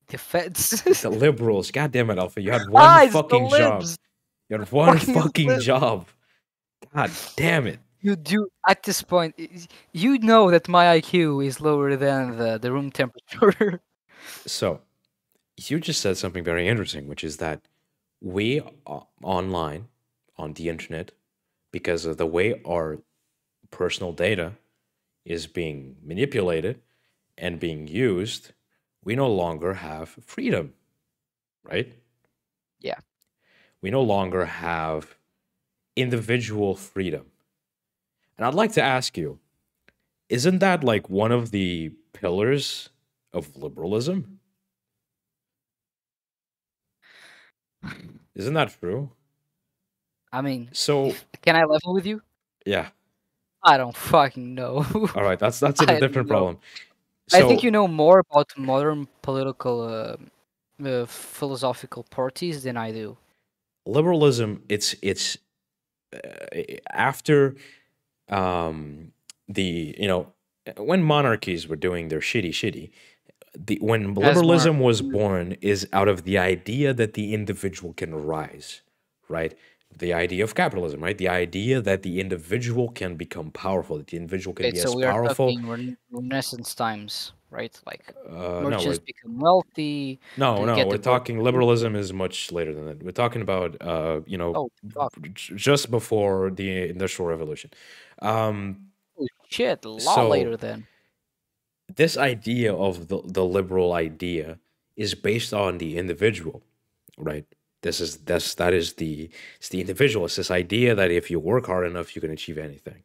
The feds. the liberals. God damn it, Alpha. You had one Ah, it's the fucking job. libs. You had one Fucking fucking libs. job. God damn it. You do at this point. You know that my IQ is lower than the room temperature. So you just said something very interesting, which is that we online on the internet, because of the way our personal data is being manipulated and being used, we no longer have freedom, right? Yeah. We no longer have individual freedom. And I'd like to ask you, isn't that like one of the pillars of liberalism? Isn't that true? I mean, So, can I level with you? yeah. I don't fucking know. All right, that's a I don't different know. problem. I think So, you know more about modern political, philosophical parties than I do. liberalism, it's after um the when monarchies were doing their shitty, when As more. liberalism was born is out of the idea that the individual can rise, right? The idea of capitalism, right? The idea that the individual can become powerful, that the individual can Okay, be so as we are powerful. talking Renaissance times, right? Like No, merchants become wealthy no, to no, get we're the gold. talking liberalism is much later than that. We're talking about Oh fuck! just before the Industrial Revolution. Um, Holy shit! A lot later so then. this idea of the liberal idea is based on the individual, right? That is it's the individual. It's this idea that if you work hard enough, you can achieve anything.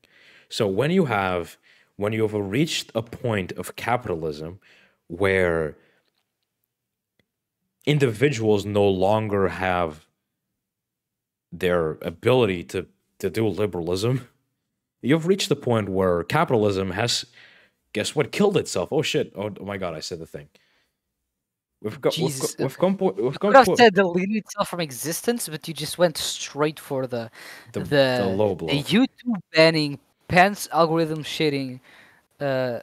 So when you have reached a point of capitalism where individuals no longer have their ability to do liberalism, you've reached the point where capitalism has, guess what, killed itself. Oh shit! Oh my god! I said the thing. Jesus, We've you could gone have to said deleted itself from existence, but you just went straight for the low the blow. YouTube banning, pants algorithm shitting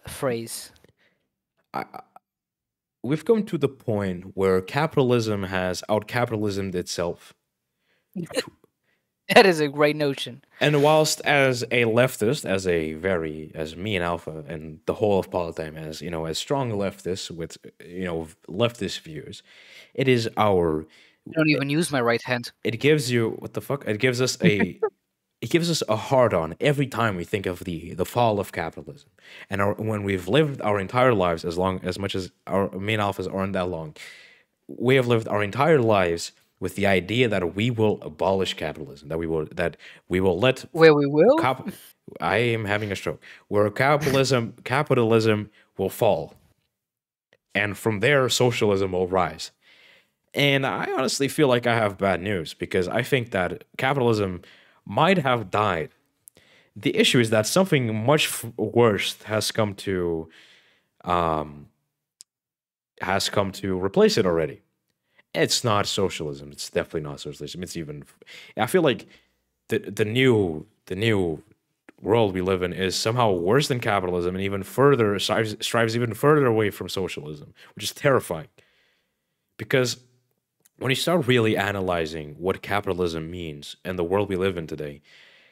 phrase. We've come to the point where capitalism has out capitalismed itself. That is a great notion. And whilst as a leftist, as me and Alpha and the whole of Politdigm, as as strong leftists with leftist views, it is our I don't even use my right hand. it gives you what the fuck? It gives us a hard on every time we think of the fall of capitalism. And when we've lived our entire lives, as much as our main alphas aren't that long, we have lived our entire lives with the idea that we will abolish capitalism, that we will let Where we will? cap I am having a stroke. Where capitalism will fall. And from there socialism will rise. And I honestly feel like I have bad news because I think that capitalism might have died. The issue is that something much worse has come to replace it already. It's not socialism. It's definitely not socialism. It's even. I feel like the new world we live in is somehow worse than capitalism and even further strives even further away from socialism, which is terrifying. Because when you start really analyzing what capitalism means and the world we live in today,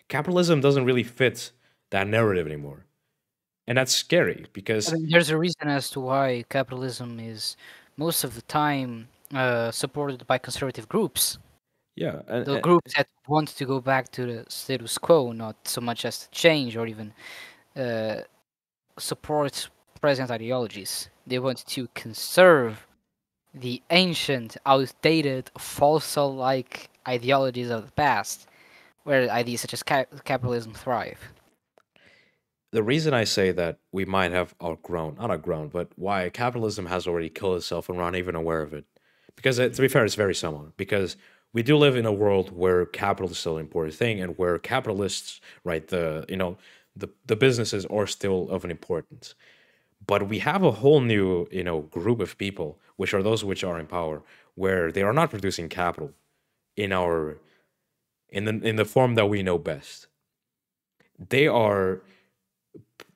capitalism doesn't really fit that narrative anymore. And that's scary I because mean, there's a reason as to why capitalism is most of the time supported by conservative groups. yeah, The groups that want to go back to the status quo, not so much as to change or even uh, support present ideologies. They want to conserve the ancient, outdated, fossil-like ideologies of the past, where ideas such as capitalism thrive. the reason I say that we might have not outgrown, but why capitalism has already killed itself and we're not even aware of it. Because to be fair, it's very similar. Because we do live in a world where capital is still an important thing, and where capitalists, right, the businesses are still of an importance. But we have a whole new group of people, which are those which are in power, where they are not producing capital in our in the form that we know best. They are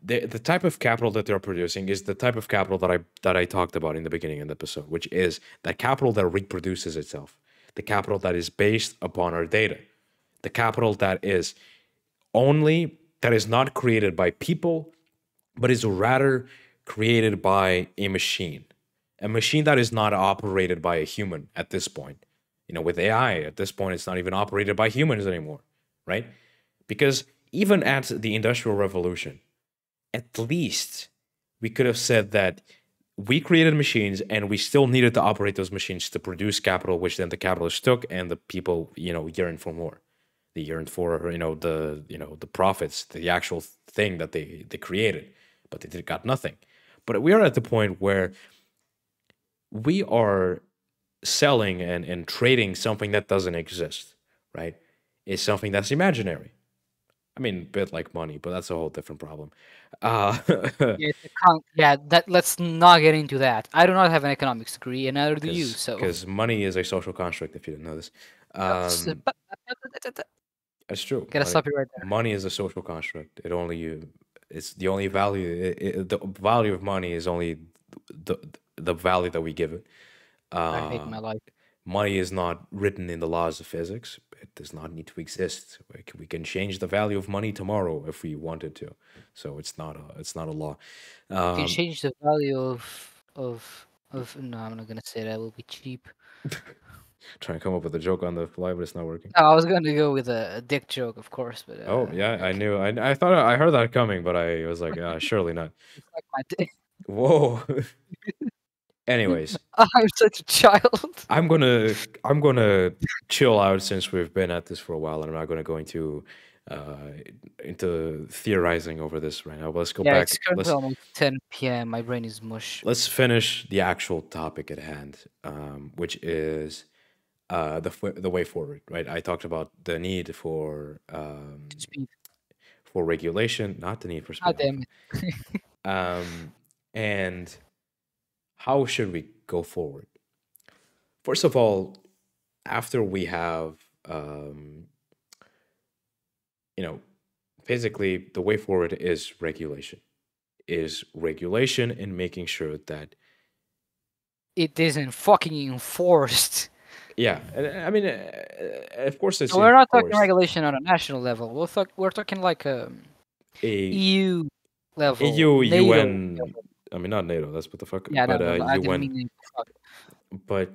the type of capital that they're producing is the type of capital that I talked about in the beginning of the episode, which is that capital that reproduces itself, the capital that is based upon our data, the capital that is not created by people, but is rather created by a machine that is not operated by a human at this point. With AI at this point, it's not even operated by humans anymore, right? Because even at the Industrial Revolution, at least we could have said that we created machines and we still needed to operate those machines to produce capital, which then the capitalists took and the people, yearned for more. They yearned for, the profits, the actual thing that they created, but they got nothing. But we are at the point where we are selling and trading something that doesn't exist, right? It's something that's imaginary. I mean, a bit like money, but that's a whole different problem. Uh, Let's not get into that. I do not have an economics degree, and neither do you. So because money is a social construct, if you didn't know this. It's true. Gotta stop you right there. Money is a social construct. It's the only value. The value of money is only the value that we give it. I hate my life. Money is not written in the laws of physics. It does not need to exist. We can change the value of money tomorrow if we wanted to. So it's not a law. You can change the value of. No, I'm not gonna say that. It will be cheap. Trying to come up with a joke on the fly, but it's not working. No, I was gonna go with a dick joke, of course, but Oh yeah, I knew. I thought I heard that coming, but I was like, surely not. it's like my dick. Whoa. Anyways, I'm such a child. I'm gonna chill out since we've been at this for a while, and I'm not gonna go uh, into theorizing over this right now. But let's go Yeah, back. it's currently almost 10 p.m. My brain is mush. Let's finish the actual topic at hand, which is the way forward. Right? I talked about the need Speed. for regulation, not the need for Ah, speed. damn it. And how should we go forward? First of all, after we have, you know, basically the way forward is regulation. Is regulation and making sure that, It isn't fucking enforced. yeah, I mean, of course it's So we're not talking enforced. regulation on a national level. We're talking like A EU level, EU, NATO UN, level. I mean, not NATO, that's what the fuck, Yeah, no, but no, no, I didn't UN. mean NATO. Fuck. But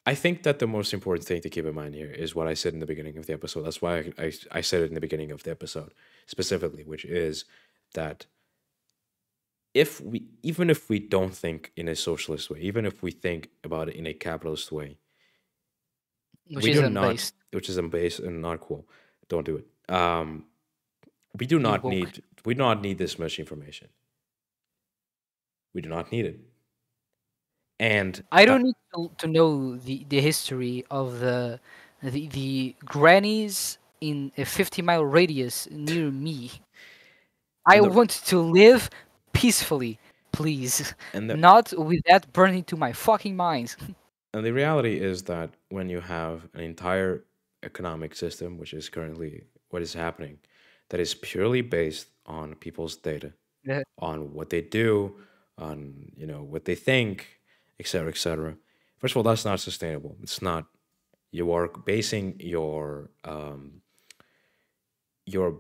I think that the most important thing to keep in mind here is what I said in the beginning of the episode. That's why I said it in the beginning of the episode specifically, which is that even if we don't think in a socialist way, even if we think about it in a capitalist way, Which we do isn't not, based. which is unbased and not cool. Don't do it. We do Be not woke. need this much information. We do not need it. And I don't need to know the history of the grannies in a 50-mile radius near me. I and the want to live peacefully, please. and the Not with that burning to my fucking mind. and the reality is that when you have an entire economic system, which is currently what is happening, that is purely based on people's data, Yeah. on what they do, on what they think, etc., etc. First of all, that's not sustainable. It's not. You are basing your You're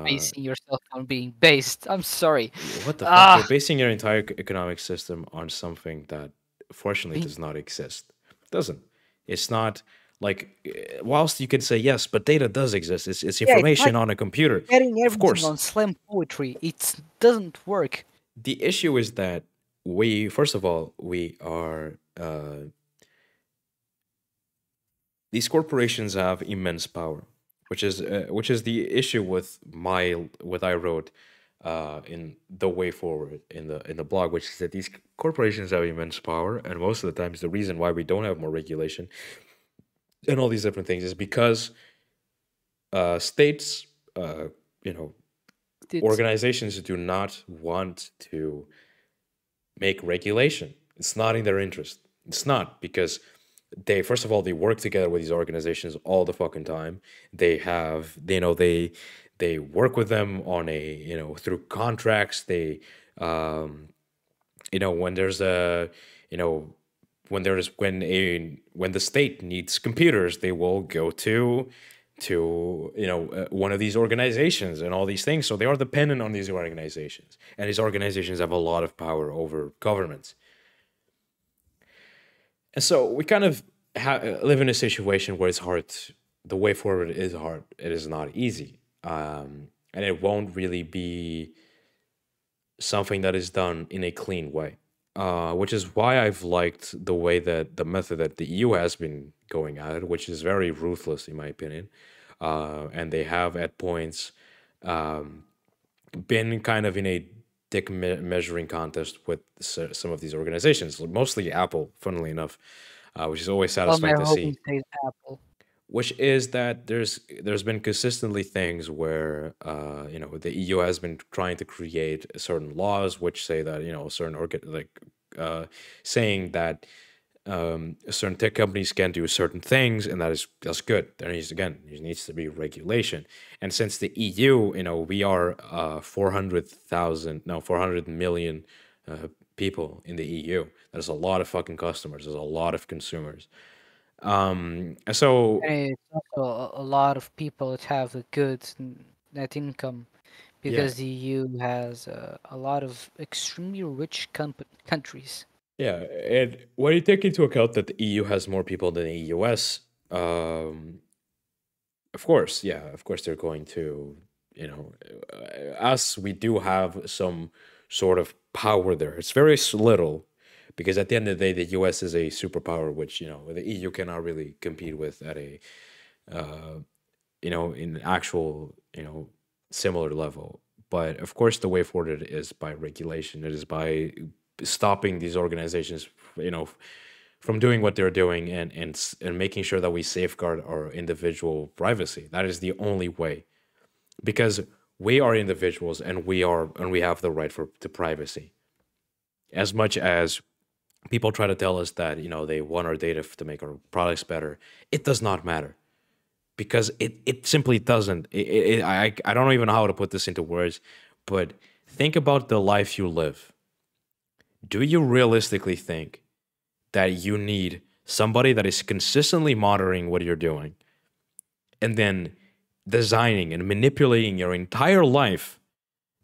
basing yourself on being based. I'm sorry. what the fuck? You're Ah, basing your entire economic system on something that fortunately being does not exist. It doesn't. It's not like whilst you can say yes, but data does exist. It's yeah, it's information like on a computer. getting Of everything course. on slam poetry. It doesn't work. The issue is that we first of all we are these corporations have immense power, which is the issue with my what I wrote in the way forward in the blog, which is that these corporations have immense power, and most of the times the reason why we don't have more regulation and all these different things is because states, you know, It's organizations do not want to make regulation. It's not in their interest. It's not because they first of all they work together with these organizations all the fucking time. They have they work with them on a through contracts. They when there's a you know when the state needs computers, they will go to one of these organizations and all these things. So they are dependent on these organizations, and these organizations have a lot of power over governments. And so we kind of live in a situation where it's hard. The way forward is hard. It is not easy, and it won't really be something that is done in a clean way. Which is why I've liked the way that the method that the EU has been going at it, which is very ruthless in my opinion. And they have at points been kind of in a dick measuring contest with some of these organizations, mostly Apple, funnily enough, which is always all my satisfying to hoping see. stays Apple. Which is that there's been consistently things where the EU has been trying to create certain laws which say that certain saying that certain tech companies can do certain things, and that's good. There needs to be regulation. And since the EU, we are 400 million people in the EU. There's a lot of fucking customers. There's a lot of consumers. So And it's also a lot of people that have a good net income yeah, because the EU has a lot of extremely rich countries. yeah. And when you take into account that the EU has more people than the US, of course, yeah, of course they're going to, us. We do have some sort of power there. It's very little, because at the end of the day, the U.S. is a superpower, which the EU cannot really compete with at a in actual similar level. But of course, the way forward is by regulation. It is by stopping these organizations, from doing what they're doing, and making sure that we safeguard our individual privacy. That is the only way, because we are individuals, and we have the right to privacy. As much as people try to tell us that they want our data to make our products better, it does not matter, because it simply doesn't. I don't even know how to put this into words, but think about the life you live. Do you realistically think that you need somebody that is consistently monitoring what you're doing, and then designing and manipulating your entire life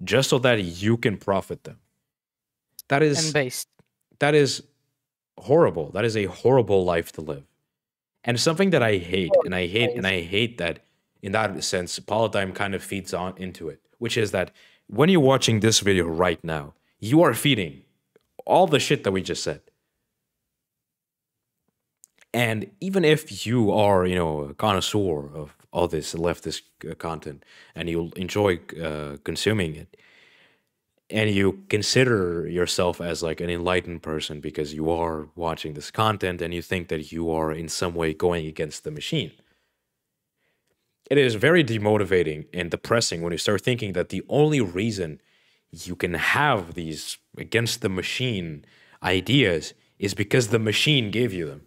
just so that you can profit them? That And is based. that is horrible. That is a horrible life to live. And something that I hate, Oh, and I it's hate, and crazy. I hate that in that sense, Politdigm kind of feeds on into it, which is that when you're watching this video right now, you are feeding all the shit that we just said. And even if you are, a connoisseur of all this leftist content, and you enjoy consuming it, and you consider yourself as like an enlightened person because you are watching this content and you think that you are in some way going against the machine, it is very demotivating and depressing when you start thinking that the only reason you can have these against the machine ideas is because the machine gave you them.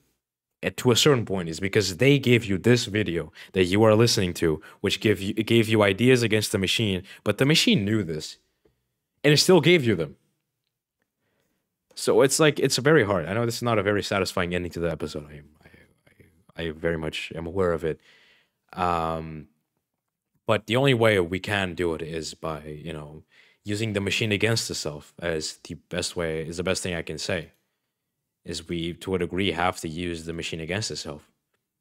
And to a certain point, is because they gave you this video that you are listening to, which gave you ideas against the machine, but the machine knew this, and it still gave you them. So it's like, it's very hard. I know this is not a very satisfying ending to the episode. I very much am aware of it. But the only way we can do it is by, using the machine against itself as the best way, is the best thing I can say. Is we, to a degree, have to use the machine against itself.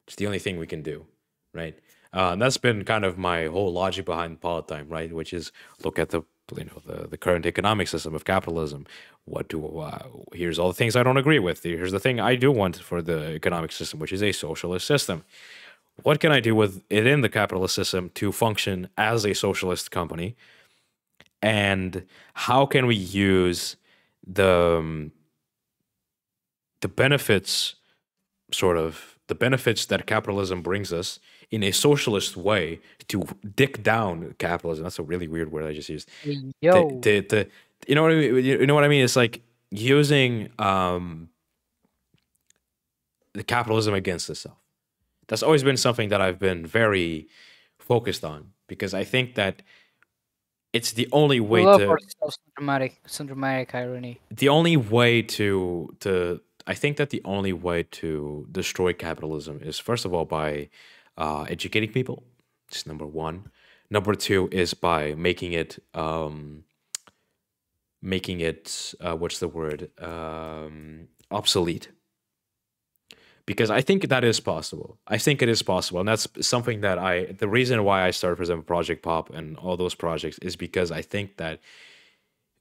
It's the only thing we can do, right? And that's been kind of my whole logic behind Politdigm, right? Which is look at the current economic system of capitalism. Here's all the things I don't agree with. Here's the thing I do want for the economic system, which is a socialist system. What can I do with it in the capitalist system to function as a socialist company? And how can we use the benefits, the benefits that capitalism brings us in a socialist way to dick down capitalism? That's a really weird word I just used. Yo. You know what I mean? You know what I mean? It's like using the capitalism against itself. That's always been something that I've been very focused on, because I think that it's the only We way love to ourselves some dramatic irony. the only way to I think that the only way to destroy capitalism is, first of all, by educating people. It's number one. Number two is by making it what's the word, obsolete. Because I think that is possible. I think it is possible, and that's something that the reason why I started, for example, Project Pop and all those projects, is because I think that,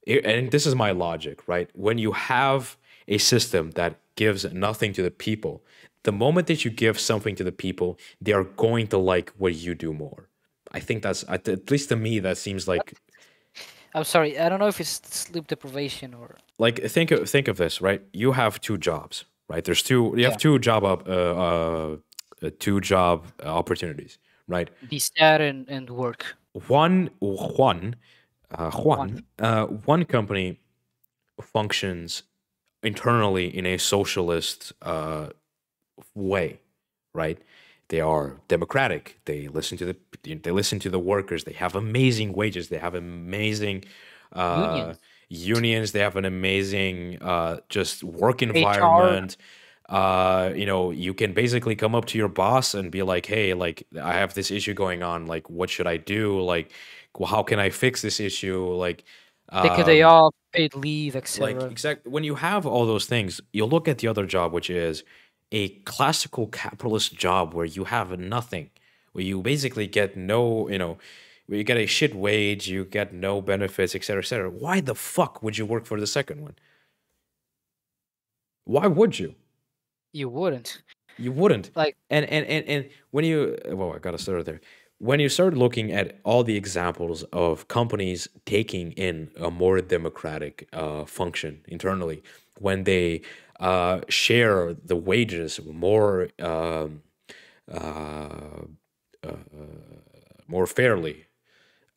and this is my logic, right? When you have a system that gives nothing to the people, the moment that you give something to the people, they are going to like what you do more. I think that's, at least to me, that seems like I'm sorry, I don't know if it's sleep deprivation or think of this, right? You have two jobs, right? You have yeah, two job opportunities, right? be sad and work. One. One company functions internally in a socialist way, right? They are democratic. They listen to the workers. They have amazing wages. They have amazing uh, Unions. unions. They have an amazing just work HR. environment. You can basically come up to your boss and be like, "Hey, like I have this issue going on. Like, what should I do? Like, how can I fix this issue? Take a day Um, off, paid leave, etc. when you have all those things, you look at the other job, which is a classical capitalist job where you have nothing, where you basically get no, where you get a shit wage, you get no benefits, etc., etc. Why the fuck would you work for the second one? Why would you? You wouldn't. You wouldn't. Like, And when you, well, I gotta start there. When you start looking at all the examples of companies taking in a more democratic function internally, when they share the wages uh, more fairly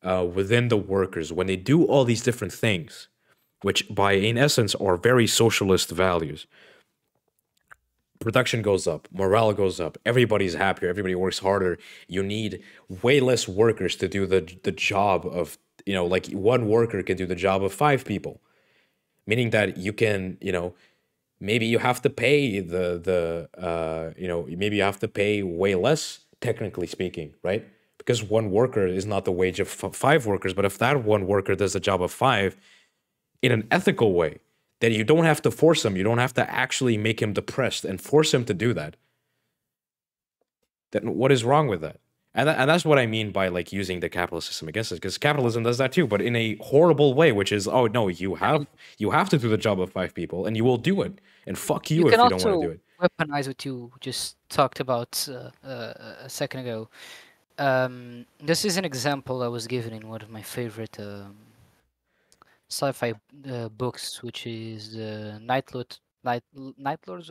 within the workers, when they do all these different things, which by in essence are very socialist values, production goes up, morale goes up, everybody's happier, everybody works harder. You need way less workers to do the job of, like one worker can do the job of five people, meaning that you can, maybe you have to pay maybe you have to pay way less, technically speaking, right? Because one worker is not the wage of five workers, but if that one worker does the job of five in an ethical way, that you don't have to force him, you don't have to actually make him depressed and force him to do that, then what is wrong with that? And that's what I mean by like using the capitalist system against us, because capitalism does that too, but in a horrible way, which is, oh no, you have to do the job of five people, and you will do it, and fuck you you if can you don't want to do also it. weaponize what you just talked about a second ago. This is an example I was given in one of my favorite sci-fi books, which is the Night Lord's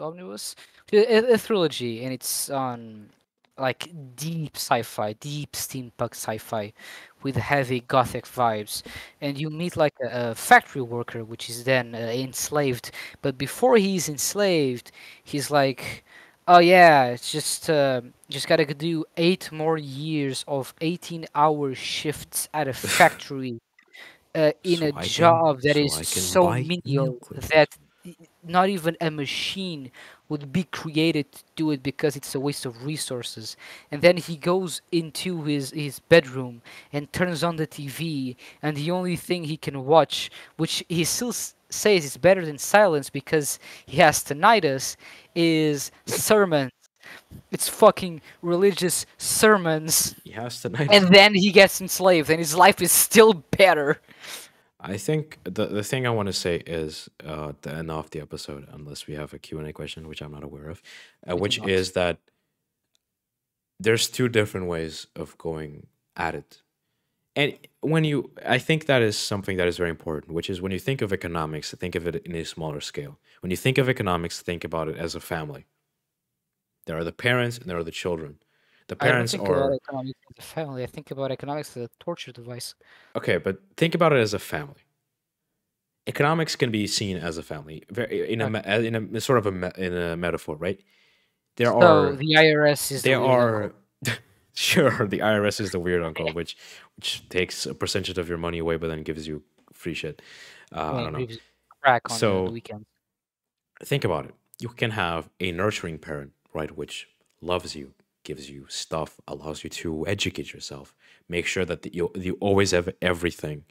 Omnibus, a trilogy, and it's on like deep sci-fi, deep steampunk sci-fi, with heavy gothic vibes. And you meet like a factory worker, which is then enslaved. But before he's enslaved, he's like, "Oh yeah, it's just gotta do 8 more years of 18-hour shifts at a factory." In So a I can job that so is I can so buy menial nuclears. that not even a machine would be created to do it because it's a waste of resources. And then he goes into his bedroom and turns on the TV, and the only thing he can watch, which he still says is better than silence because he has tinnitus, is sermons. It's fucking religious sermons. He has tonight. And then he gets enslaved, and his life is still better. I think the thing I want to say is the end of the episode, unless we have a Q&A question, which I'm not aware of, We do which not. is that there's two different ways of going at it. And I think that is something that is very important, which is when you think of economics, think of it in a smaller scale. When you think of economics, think about it as a family. There are the parents and there are the children. The I don't parents think about are, economics as a family. I think about economics as a torture device. okay, but think about it as a family. Economics can be seen as a family, Okay. in a sort of in a metaphor, right? There So are the IRS is the there weird uncle. are sure, the IRS is the weird uncle, which takes a percentage of your money away, but then gives you free shit. I Yeah, don't know. gives you crack on the So weekends. think about it. You can have a nurturing parent, right, which loves you, gives you stuff, allows you to educate yourself, make sure that you always have everything,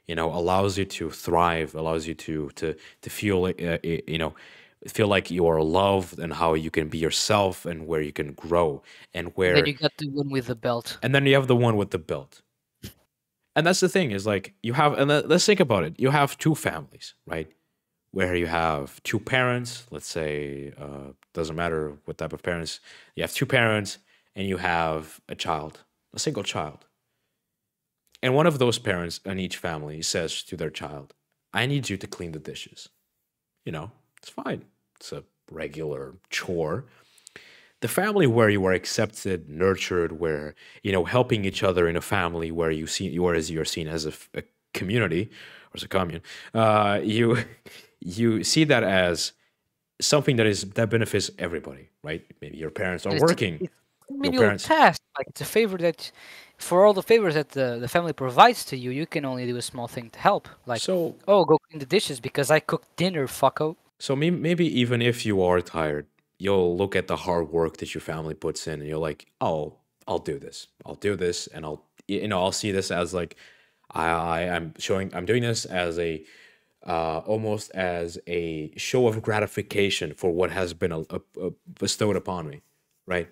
allows you to thrive, allows you to feel like, feel like you are loved, and how you can be yourself, and where you can grow, and And then where, you got the one with the belt. and then you have the one with the belt. And that's the thing, is like you have, and let's think about it. You have two families, right? Where you have two parents, let's say, doesn't matter what type of parents, you have two parents, and you have a child, a single child. And one of those parents in each family says to their child, I need you to clean the dishes. It's fine. It's a regular chore. The family where you are accepted, nurtured, where, helping each other in a family where you're seen as a community, or as a commune, you you see that as something that benefits everybody, right? Maybe your parents are And working. it's a Your menial parents. task. Like it's a favor that, for all the favors that the family provides to you, you can only do a small thing to help. Like, So oh, go clean the dishes because I cooked dinner, fucko. maybe even if you are tired, you'll look at the hard work that your family puts in, and you're like, oh, I'll do this. I'll do this, and I'll see this as like, I'm doing this as a almost as a show of gratification for what has been bestowed upon me, right?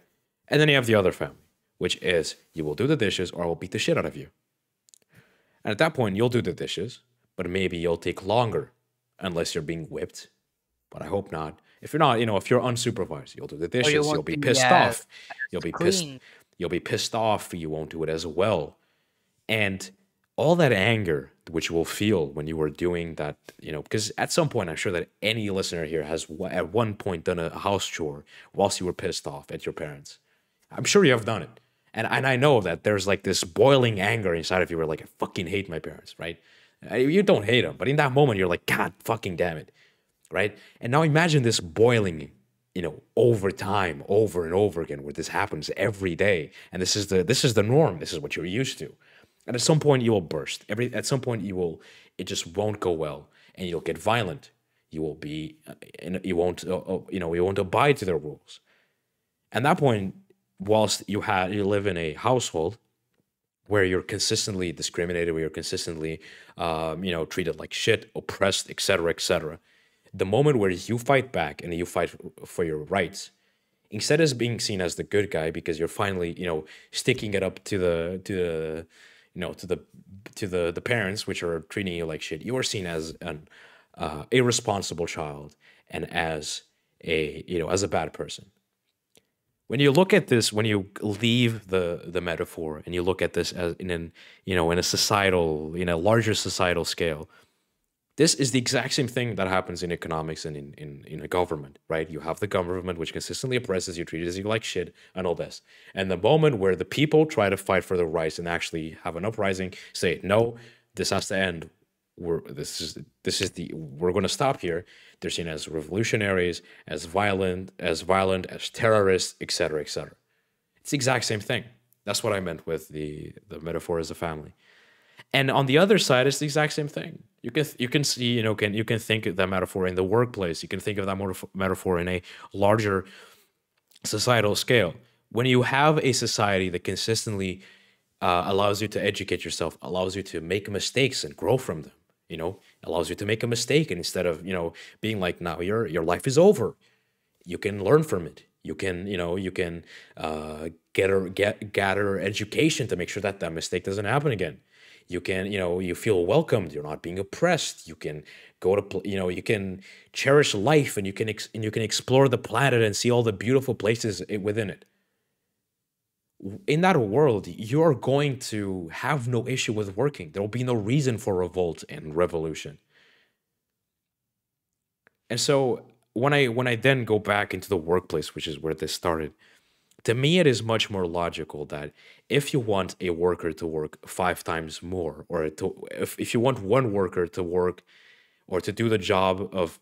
And then you have the other family, which is, you will do the dishes or I will beat the shit out of you. And at that point, you'll do the dishes, but maybe you'll take longer unless you're being whipped. But I hope not. If you're not, if you're unsupervised, you'll do the Or you dishes. You'll won't be be pissed as off. You'll be pissed. clean. You'll be pissed off. You won't do it as well. And all that anger which you will feel when you were doing that, because at some point, I'm sure that any listener here has at one point done a house chore whilst you were pissed off at your parents. I'm sure you have done it. And I know that there's like this boiling anger inside of you where like, I fucking hate my parents, right? You don't hate them, but in that moment, you're like, God fucking damn it, right? And now imagine this boiling, over time, over and over again, where this happens every day. And this is the norm. This is what you're used to. And at some point you will burst. At some point it just won't go well, and you'll get violent. You will be, you won't abide to their rules. At that point, whilst you live in a household where you're consistently discriminated, where you're consistently, treated like shit, oppressed, etc., etc. The moment where you fight back and you fight for your rights, instead of being seen as the good guy because you're finally, sticking it up to the parents which are treating you like shit, you are seen as an irresponsible child and as a bad person. When you look at this, when you leave the metaphor and you look at this as in a larger societal scale, this is the exact same thing that happens in economics and in a government, right? You have the government which consistently oppresses you, treats you like shit, and all this. And the moment where the people try to fight for their rights and actually have an uprising, say, no, this has to end. We're going to stop here. They're seen as revolutionaries, as violent, as terrorists, etc., etc. It's the exact same thing. That's what I meant with the metaphor as a family. And on the other side, it's the exact same thing. You can see, you can think of that metaphor in the workplace. You can think of that metaphor in a larger societal scale. When you have a society that consistently allows you to educate yourself, allows you to make mistakes and grow from them, allows you to make a mistake, and instead of, being like, now your life is over, you can learn from it. You can, gather education to make sure that mistake doesn't happen again. You can, you feel welcomed. You're not being oppressed. You can go to, you can cherish life, and you can explore the planet and see all the beautiful places within it. In that world, you're going to have no issue with working. There will be no reason for revolt and revolution. And so when I then go back into the workplace, which is where this started, to me, it is much more logical that if you want a worker to work 5 times more, or if you want one worker to work or to do the job of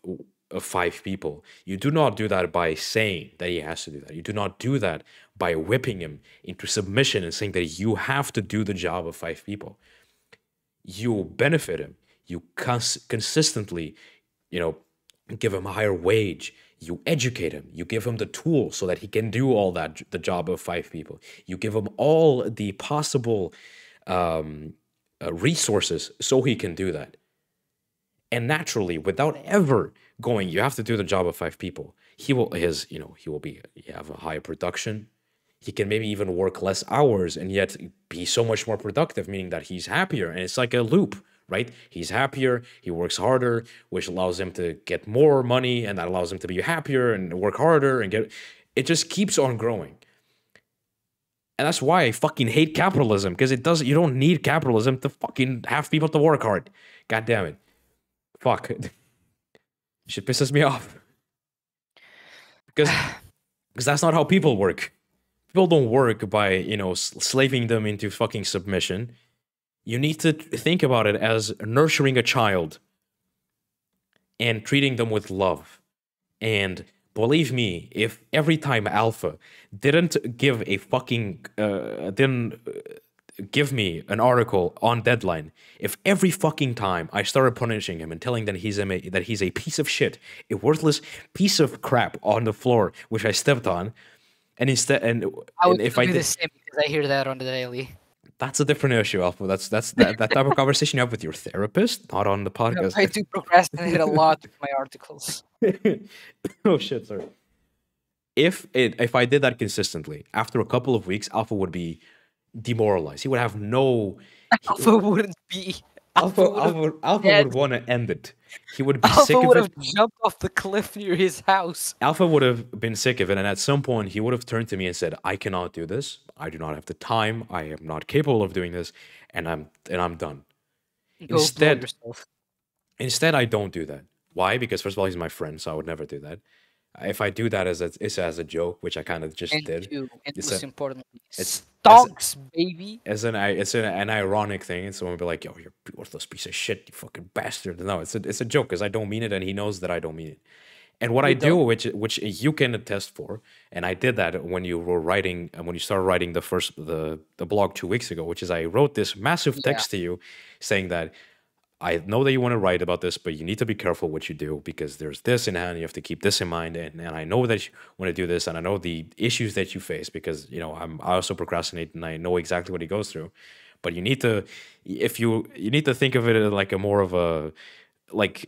5 people, you do not do that by saying that he has to do that. You do not do that by whipping him into submission and saying that you have to do the job of 5 people. You benefit him. You consistently, give him a higher wage. You educate him. You give him the tools so that he can do all that, the job of 5 people. You give him all the possible resources so he can do that. And naturally, without ever going, you have to do the job of 5 people, he will have a higher production. He can maybe even work less hours and yet be so much more productive, meaning that he's happier. And it's like a loop, right? He's happier, he works harder, which allows him to get more money, and that allows him to be happier and work harder and it just keeps on growing. And that's why I fucking hate capitalism, because you don't need capitalism to fucking have people to work hard. God damn it. Fuck. Shit pisses me off. Because that's not how people work. People don't work by, slaving them into fucking submission. You need to think about it as nurturing a child and treating them with love. And believe me, if every time Alpha didn't give me an article on deadline, if every fucking time I started punishing him and telling that he's a piece of shit, a worthless piece of crap on the floor which I stepped on, and I would do the same, because I hear that on the daily. That's a different issue, Alpha. That's that type of conversation you have with your therapist, not on the podcast. I do procrastinate a lot with my articles. Oh shit, sorry. If I did that consistently, after a couple of weeks, Alpha would be demoralized. He would have no. He, Alpha wouldn't be. Alpha would have Alpha dead. would want to end it. He would be Alpha sick of would have it. jumped off the cliff near his house. Alpha would have been sick of it, and at some point he would have turned to me and said, "I cannot do this. I do not have the time. I am not capable of doing this, and I'm done." Go blow Instead, yourself. instead, I don't do that. Why? Because first of all, he's my friend, so I would never do that. If I do that it's as a joke, which I kind of just And did. two, and It's most a importantly, it's stonks, baby. it's an ironic thing, and someone would be like, "Yo, you're a worthless piece of shit, you fucking bastard." No, it's a joke because I don't mean it, and he knows that I don't mean it. And what I You do, don't. which you can attest for, and I did that when you were writing, when you started writing the blog 2 weeks ago, which is I wrote this massive Yeah. text to you saying that I know that you want to write about this, but you need to be careful what you do because there's this in hand. You have to keep this in mind, and I know that you want to do this, and I know the issues that you face because I also procrastinate, and I know exactly what he goes through. But you need to, if you need to think of it like a more of a like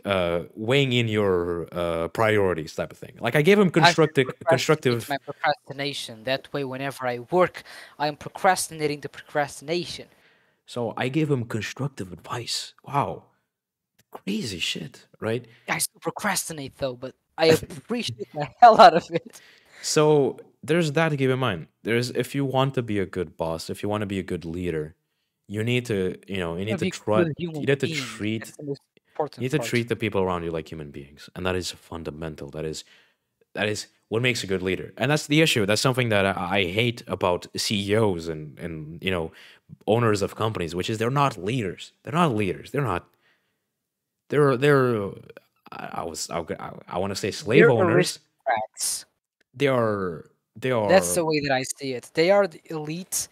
weighing in your priorities type of thing. Like I gave him I should procrastinate constructive. my procrastination. That way, whenever I work, I'm procrastinating the procrastination. So I gave him constructive advice. Wow, crazy shit, right? I still procrastinate though, but I appreciate the hell out of it. So there's that to keep in mind. There's if you want to be a good boss, if you want to be a good leader, you need to, you To need to be try, a good you human need to being. treat, That's the most you important need to part. treat the people around you like human beings, and that is fundamental. That is what makes a good leader, and that's the issue. That's something that I hate about CEOs and owners of companies, which is they're not leaders. They're not leaders. They're not. They're. I want to say slave They're owners. aristocrats. They are. They That's are the way that I see it. They are the elite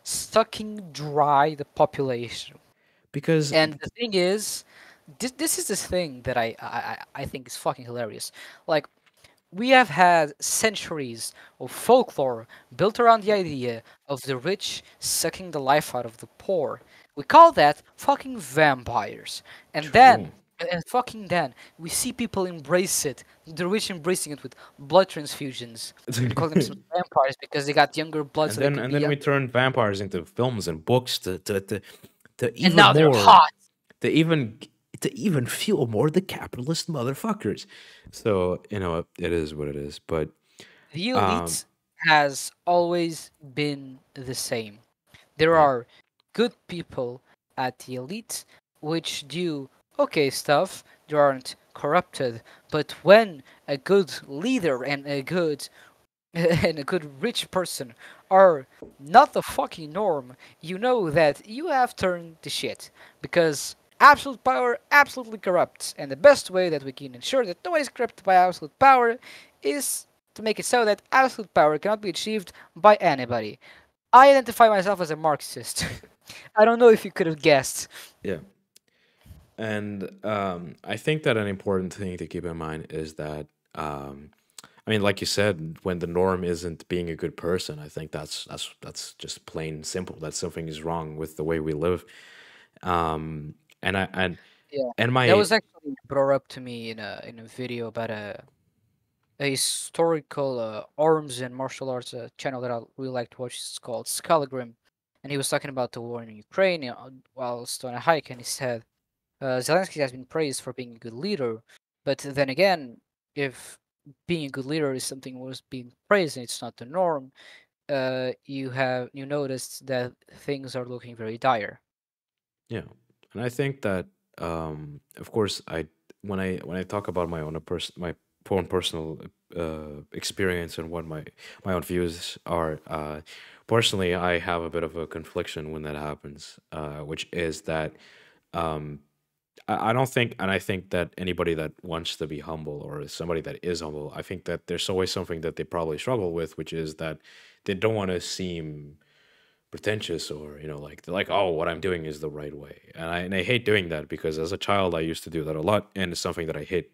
sucking dry the population. because And the thing is, this is this thing that I think is fucking hilarious. Like, we have had centuries of folklore built around the idea of the rich sucking the life out of the poor. We call that fucking vampires. And true. then, and fucking then, we see people embrace it, the rich embracing it with blood transfusions and call themselves vampires because they got younger blood and so they then could and be then young. we turn vampires into films and books to And even now they're more hot. to even to even fuel more the capitalist motherfuckers. So it is what it is. But The um, elite has always been the same. There yeah, are good people at the elite which do okay stuff, they aren't corrupted. But when a good leader and a good and a good rich person are not the fucking norm, you know that you have turned to shit. Because absolute power absolutely corrupts, and the best way that we can ensure that nobody is corrupted by absolute power is to make it so that absolute power cannot be achieved by anybody. I identify myself as a Marxist. I don't know if you could have guessed. yeah. And I think that an important thing to keep in mind is that I mean, like you said, when the norm isn't being a good person, I think that's just plain simple. That something is wrong with the way we live. And I Yeah, and that my was actually brought up to me in a video about a historical arms and martial arts channel that I really like to watch. It's called Skullgrim, and he was talking about the war in Ukraine whilst on a hike, and he said Zelensky has been praised for being a good leader, but then again, if being a good leader is something was being praised and it's not the norm, you noticed that things are looking very dire. yeah, and I think that of course when I talk about my own personal experience and what my own views are, personally I have a bit of a confliction when that happens, which is that um, I don't think, and I think that anybody that wants to be humble or is somebody that is humble, I think that there's always something that they probably struggle with, which is that they don't want to seem pretentious or like they're like, oh, what I'm doing is the right way, and I hate doing that because as a child I used to do that a lot, and it's something that I hate,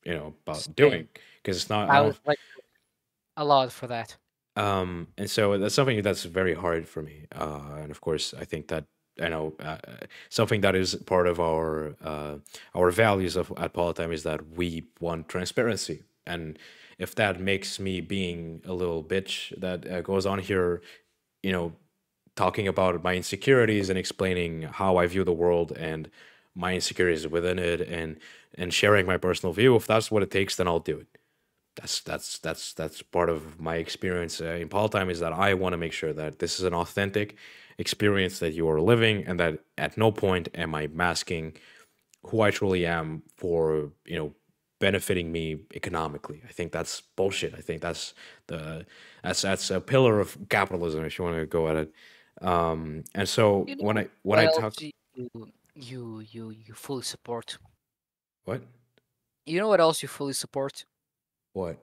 about doing Same. because it's not, I I don't. was like a lot for that. And so that's something that's very hard for me. And of course, I think that something that is part of our values of at Politdigm is that we want transparency. And if that makes me being a little bitch that goes on here, you know, talking about my insecurities and explaining how I view the world and my insecurities within it, and sharing my personal view. If that's what it takes, then I'll do it. That's part of my experience in Politdigm, is that I want to make sure that this is an authentic experience that you are living, and that at no point am I masking who I truly am for, benefiting me economically. I think that's bullshit. I think the that's a pillar of capitalism, if you want to go at it. And so You when know I what else talk, you fully support? what You know what else you fully support? what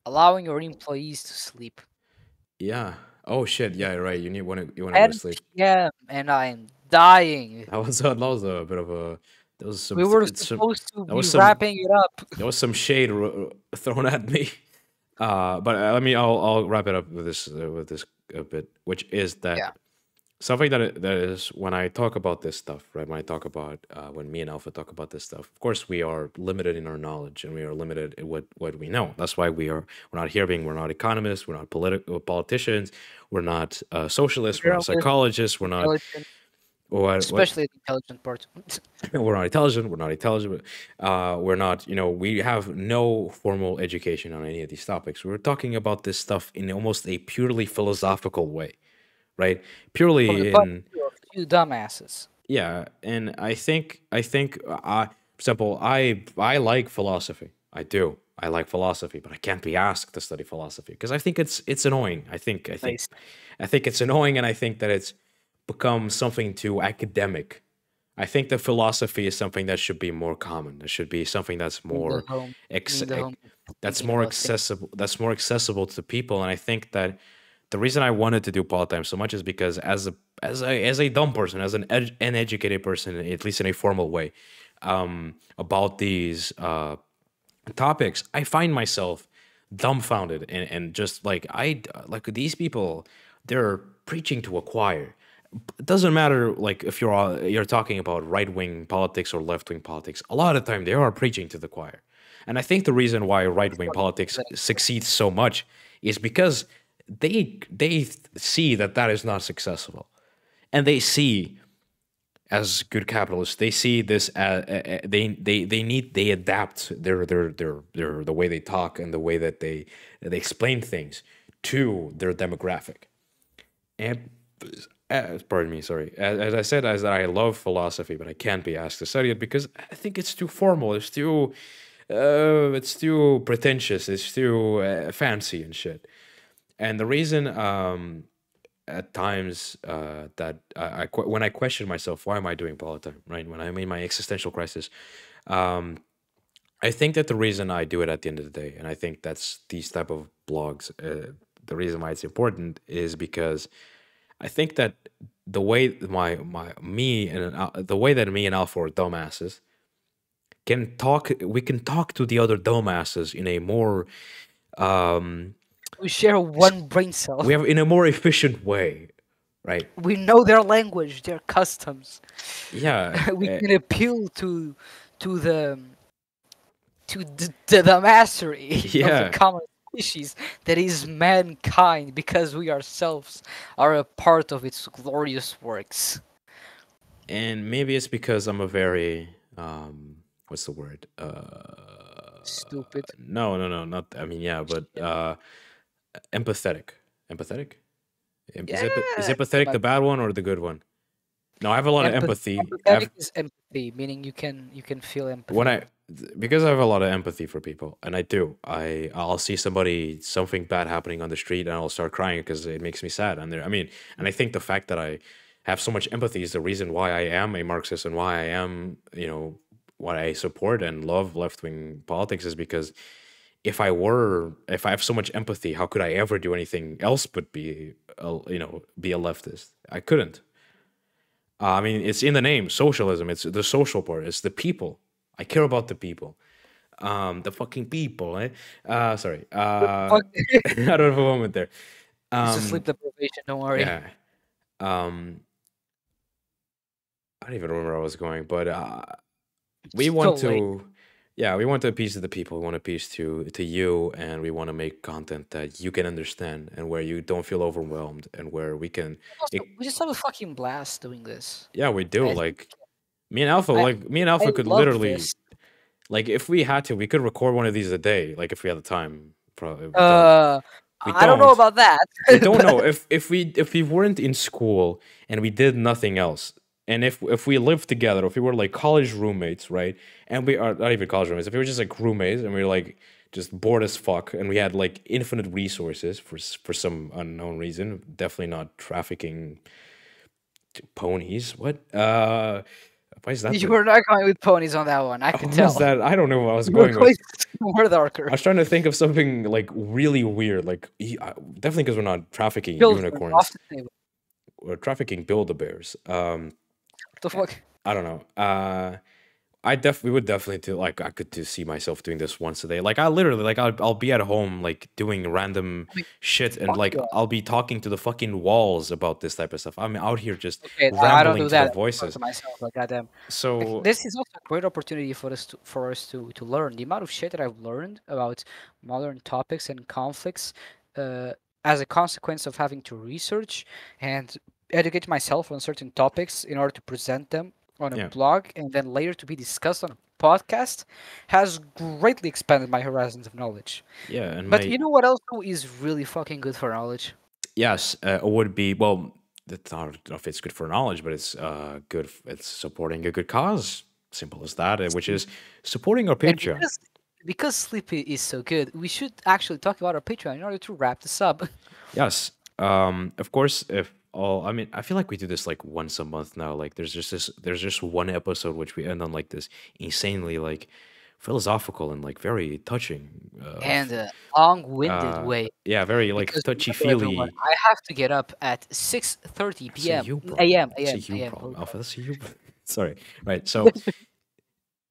Allowing your employees to sleep. yeah, oh shit, yeah, right, you want to go to 10 sleep. p.m. and I am dying. That was a bit of a, there was We were some supposed to that was be some wrapping it up. there was some shade thrown at me. But I'll wrap it up with this a bit, which is that Yeah. something that is, when I talk about this stuff, right? When I talk about when me and Alpha talk about this stuff, of course we are limited in our knowledge, and we are limited in what we know. That's why we're not here being, we're not economists, we're not political politicians, we're not socialists, we're not Journalist, psychologists, we're not intelligent, what especially the intelligent part. we're not intelligent, we're not intelligent, we're not, we have no formal education on any of these topics. We're talking about this stuff in almost a purely philosophical way, right? From the Purely point in, of view of two dumbasses. yeah, and I think simple, I like philosophy. I do. I like philosophy, but I can't be asked to study philosophy because I think it's annoying. Nice. I think it's annoying, and I think that it's become something too academic. I think that philosophy is something that should be more common. It should be something that's In the more home, ex- in the ex- home, thinking about things. that's more accessible to people. And I think that the reason I wanted to do part time so much is because as a dumb person, as an educated person, at least in a formal way, about these topics, I find myself dumbfounded, and just like like these people, they're preaching to a choir. It doesn't matter like if you're talking about right wing politics or left wing politics. A lot of the time, they are preaching to the choir, and I think the reason why right wing politics Exactly. succeeds so much is because they see that that is not successful, and they see, as good capitalists, they see this as they adapt their the way they talk and the way that they explain things to their demographic. And pardon me, sorry. As I said, as I love philosophy, but I can't be asked to study it because I think it's too formal. It's too pretentious. It's too fancy and shit. And the reason, at times, that when I question myself, why am I doing politics? Right, when I'm in my existential crisis, um, I think that the reason I do it at the end of the day, and I think that's these type of blogs. The reason why it's important is because I think that the way my me and the way that me and Alpha are dumbasses can talk, we can talk to the other dumbasses in a more um We share s- one brain cell. we have in a more efficient way, right? We know their language, their customs. Yeah, We can appeal to the to the mastery of the yeah, common species that is mankind, because we ourselves are a part of its glorious works. and maybe it's because I'm a very what's the word? Stupid. No, no, no, not. I mean, yeah, but empathetic. Empathetic. Is Yeah, empathetic the bad one or the good one? No, I have a lot of empathy. empathetic is empathy, meaning you can feel When empathy. I because I have a lot of empathy for people, and I do. I'll see something bad happening on the street, and I'll start crying because it makes me sad. And and I think the fact that I have so much empathy is the reason why I am a Marxist and why I am, why I support and love left wing politics, is because if I have so much empathy, how could I ever do anything else but be a leftist? I couldn't. I mean, it's in the name, socialism. It's the social part. It's the people. I care about the people. The fucking people. Eh? Sorry. Fuck. I don't have a moment there. It's a sleep Um, deprivation. Don't worry. yeah. Um, I don't even remember where I was going, but we want So late. to. Yeah, we want to appease to the people. We want to appease to you, and we want to make content that you can understand and where you don't feel overwhelmed, and where we can. Also, It, we just have a fucking blast doing this. yeah, we do. I think Like me and Alpha, I like me and I Alpha could love literally, this. like, if we had to, we could record one of these a day. Like if we had the time. Probably we don't. Uh, We I don't know don't. about that, We don't know but if we weren't in school and we did nothing else, and if we lived together, if we were like college roommates, right? And we are not even college roommates. If we were just like roommates and we were like just bored as fuck, and we had like infinite resources for some unknown reason, definitely not trafficking ponies. What? Why is that you the? were not going with ponies on that one. I could What was tell. that? I don't know what I was You were going with. going more darker. I was trying to think of something like really weird, like definitely because we're not trafficking Children off unicorns. the table. We're trafficking Build-A-Bears. What the fuck? I don't know. We would definitely do like I could see myself doing this once a day. Like I literally like I'll be at home like doing random I mean, shit and fuck like yeah. I'll be talking to the fucking walls about this type of stuff. I'm out here just Okay, I don't rambling do to the that. I talk voices. to myself like goddamn. Like, So this is also a great opportunity for us to learn. The amount of shit that I've learned about modern topics and conflicts, uh, as a consequence of having to research and educate myself on certain topics in order to present them on a yeah, blog and then later to be discussed on a podcast, has greatly expanded my horizons of knowledge. yeah, and But my you know what also is really fucking good for knowledge? yes, it would be well. That's not I don't know if it's good for knowledge, but it's good. It's supporting a good cause. Simple as that. Which is supporting our And Patreon. because Sleepy is so good, we should actually talk about our Patreon in order to wrap this up. Yes. Of course, if all, I mean, I feel like we do this like once a month now. Like, there's just one episode which we end on like this insanely like philosophical and like very touching. And a long-winded Uh, way. yeah, very like Because touchy remember, everyone, feely. I have to get up at 6:30 That's a p.m. you problem. a.m. That's a a.m. you a.m. problem, Oh, Alpha. That's a you. Sorry. Right. So,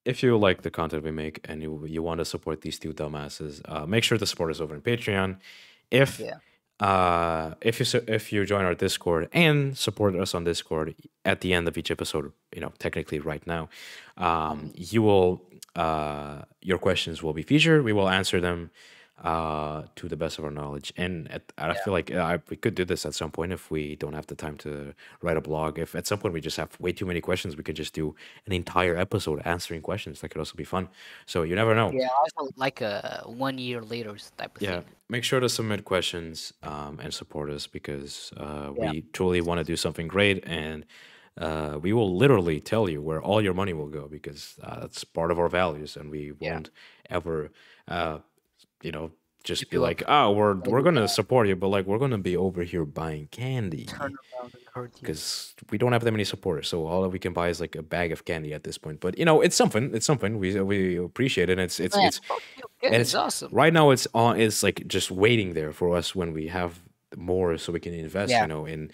if you like the content we make and you want to support these two dumbasses, make sure to support us over on Patreon. If yeah. if you join our Discord and support us on Discord at the end of each episode, technically right now, you will your questions will be featured. We will answer them to the best of our knowledge. And I Yeah. feel like we could do this at some point if we don't have the time to write a blog. If at some point we just have way too many questions, we could just do an entire episode answering questions. That could also be fun. So you never know. Yeah, also like a 1 year later type of Yeah, thing. make sure to submit questions and support us because Yeah. we truly want to do something great, and we will literally tell you where all your money will go because that's part of our values, and we Yeah. won't ever, uh, just Keep be you up. like, oh, we're Maybe gonna support you, but like we're gonna be over here buying candy turn around and hurt you. because we don't have that many supporters. So all that we can buy is like a bag of candy at this point. But it's something. It's something we appreciate it. And Man, it's fuck you. and Candy's it's awesome. right now it's on. It's like just waiting there for us when we have more, so we can invest. Yeah. In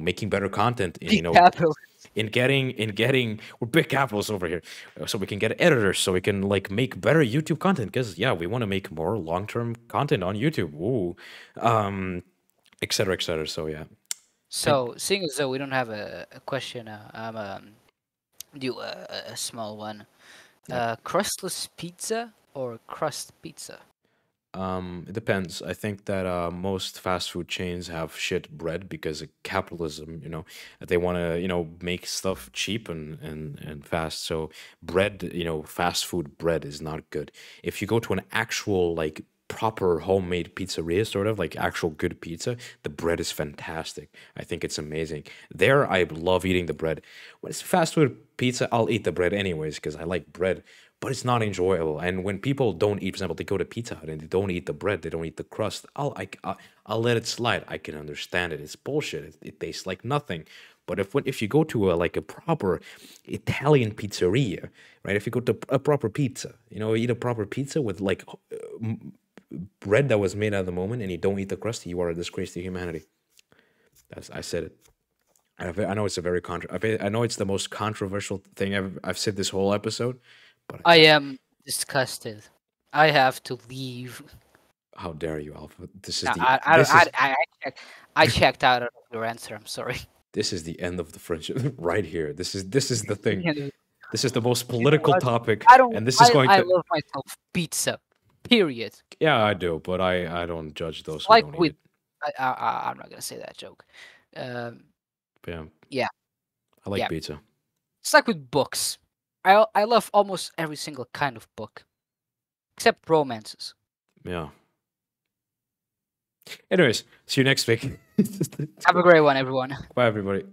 making better content. In, Big capital. in getting we're big capitalists over here, so we can get editors, so we can like make better YouTube content. Because we want to make more long-term content on YouTube. Ooh, et cetera, et cetera. So yeah. So, seeing as though we don't have a question, I'm do a small one. Crustless pizza or crust pizza? It depends. I think that most fast food chains have shit bread because of capitalism. They want to make stuff cheap and fast. So bread, fast food bread is not good. If you go to an actual like proper homemade pizzeria, sort of like actual good pizza, the bread is fantastic. I think it's amazing. There, I love eating the bread. When it's fast food pizza, I'll eat the bread anyways because I like bread, but it's not enjoyable. And when people don't eat, for example, they go to Pizza Hut and they don't eat the bread, they don't eat the crust, I'll let it slide. I can understand it. It's bullshit. It tastes like nothing. But if you go to a proper Italian pizzeria, right? If you go to a proper pizza, eat a proper pizza with like bread that was made at the moment, and you don't eat the crust, you are a disgrace to humanity. I said it. I know it's a very I know it's the most controversial thing I've said this whole episode, but I am disgusted. I have to leave. how dare you, Alpha? This is No, the this is I checked out of your answer. I'm sorry. this is the end of the friendship right here. This is the thing. This is the most You know political what? topic, I don't. and this is going I to. love myself pizza. Period. Yeah, I do, but I don't judge those who Like don't eat with, it. I'm not gonna say that joke. Um, Yeah, yeah, I like yeah. pizza. It's like with books. I love almost every single kind of book, except romances. Yeah. Anyways, see you next week. Have a great one, everyone. Bye, everybody.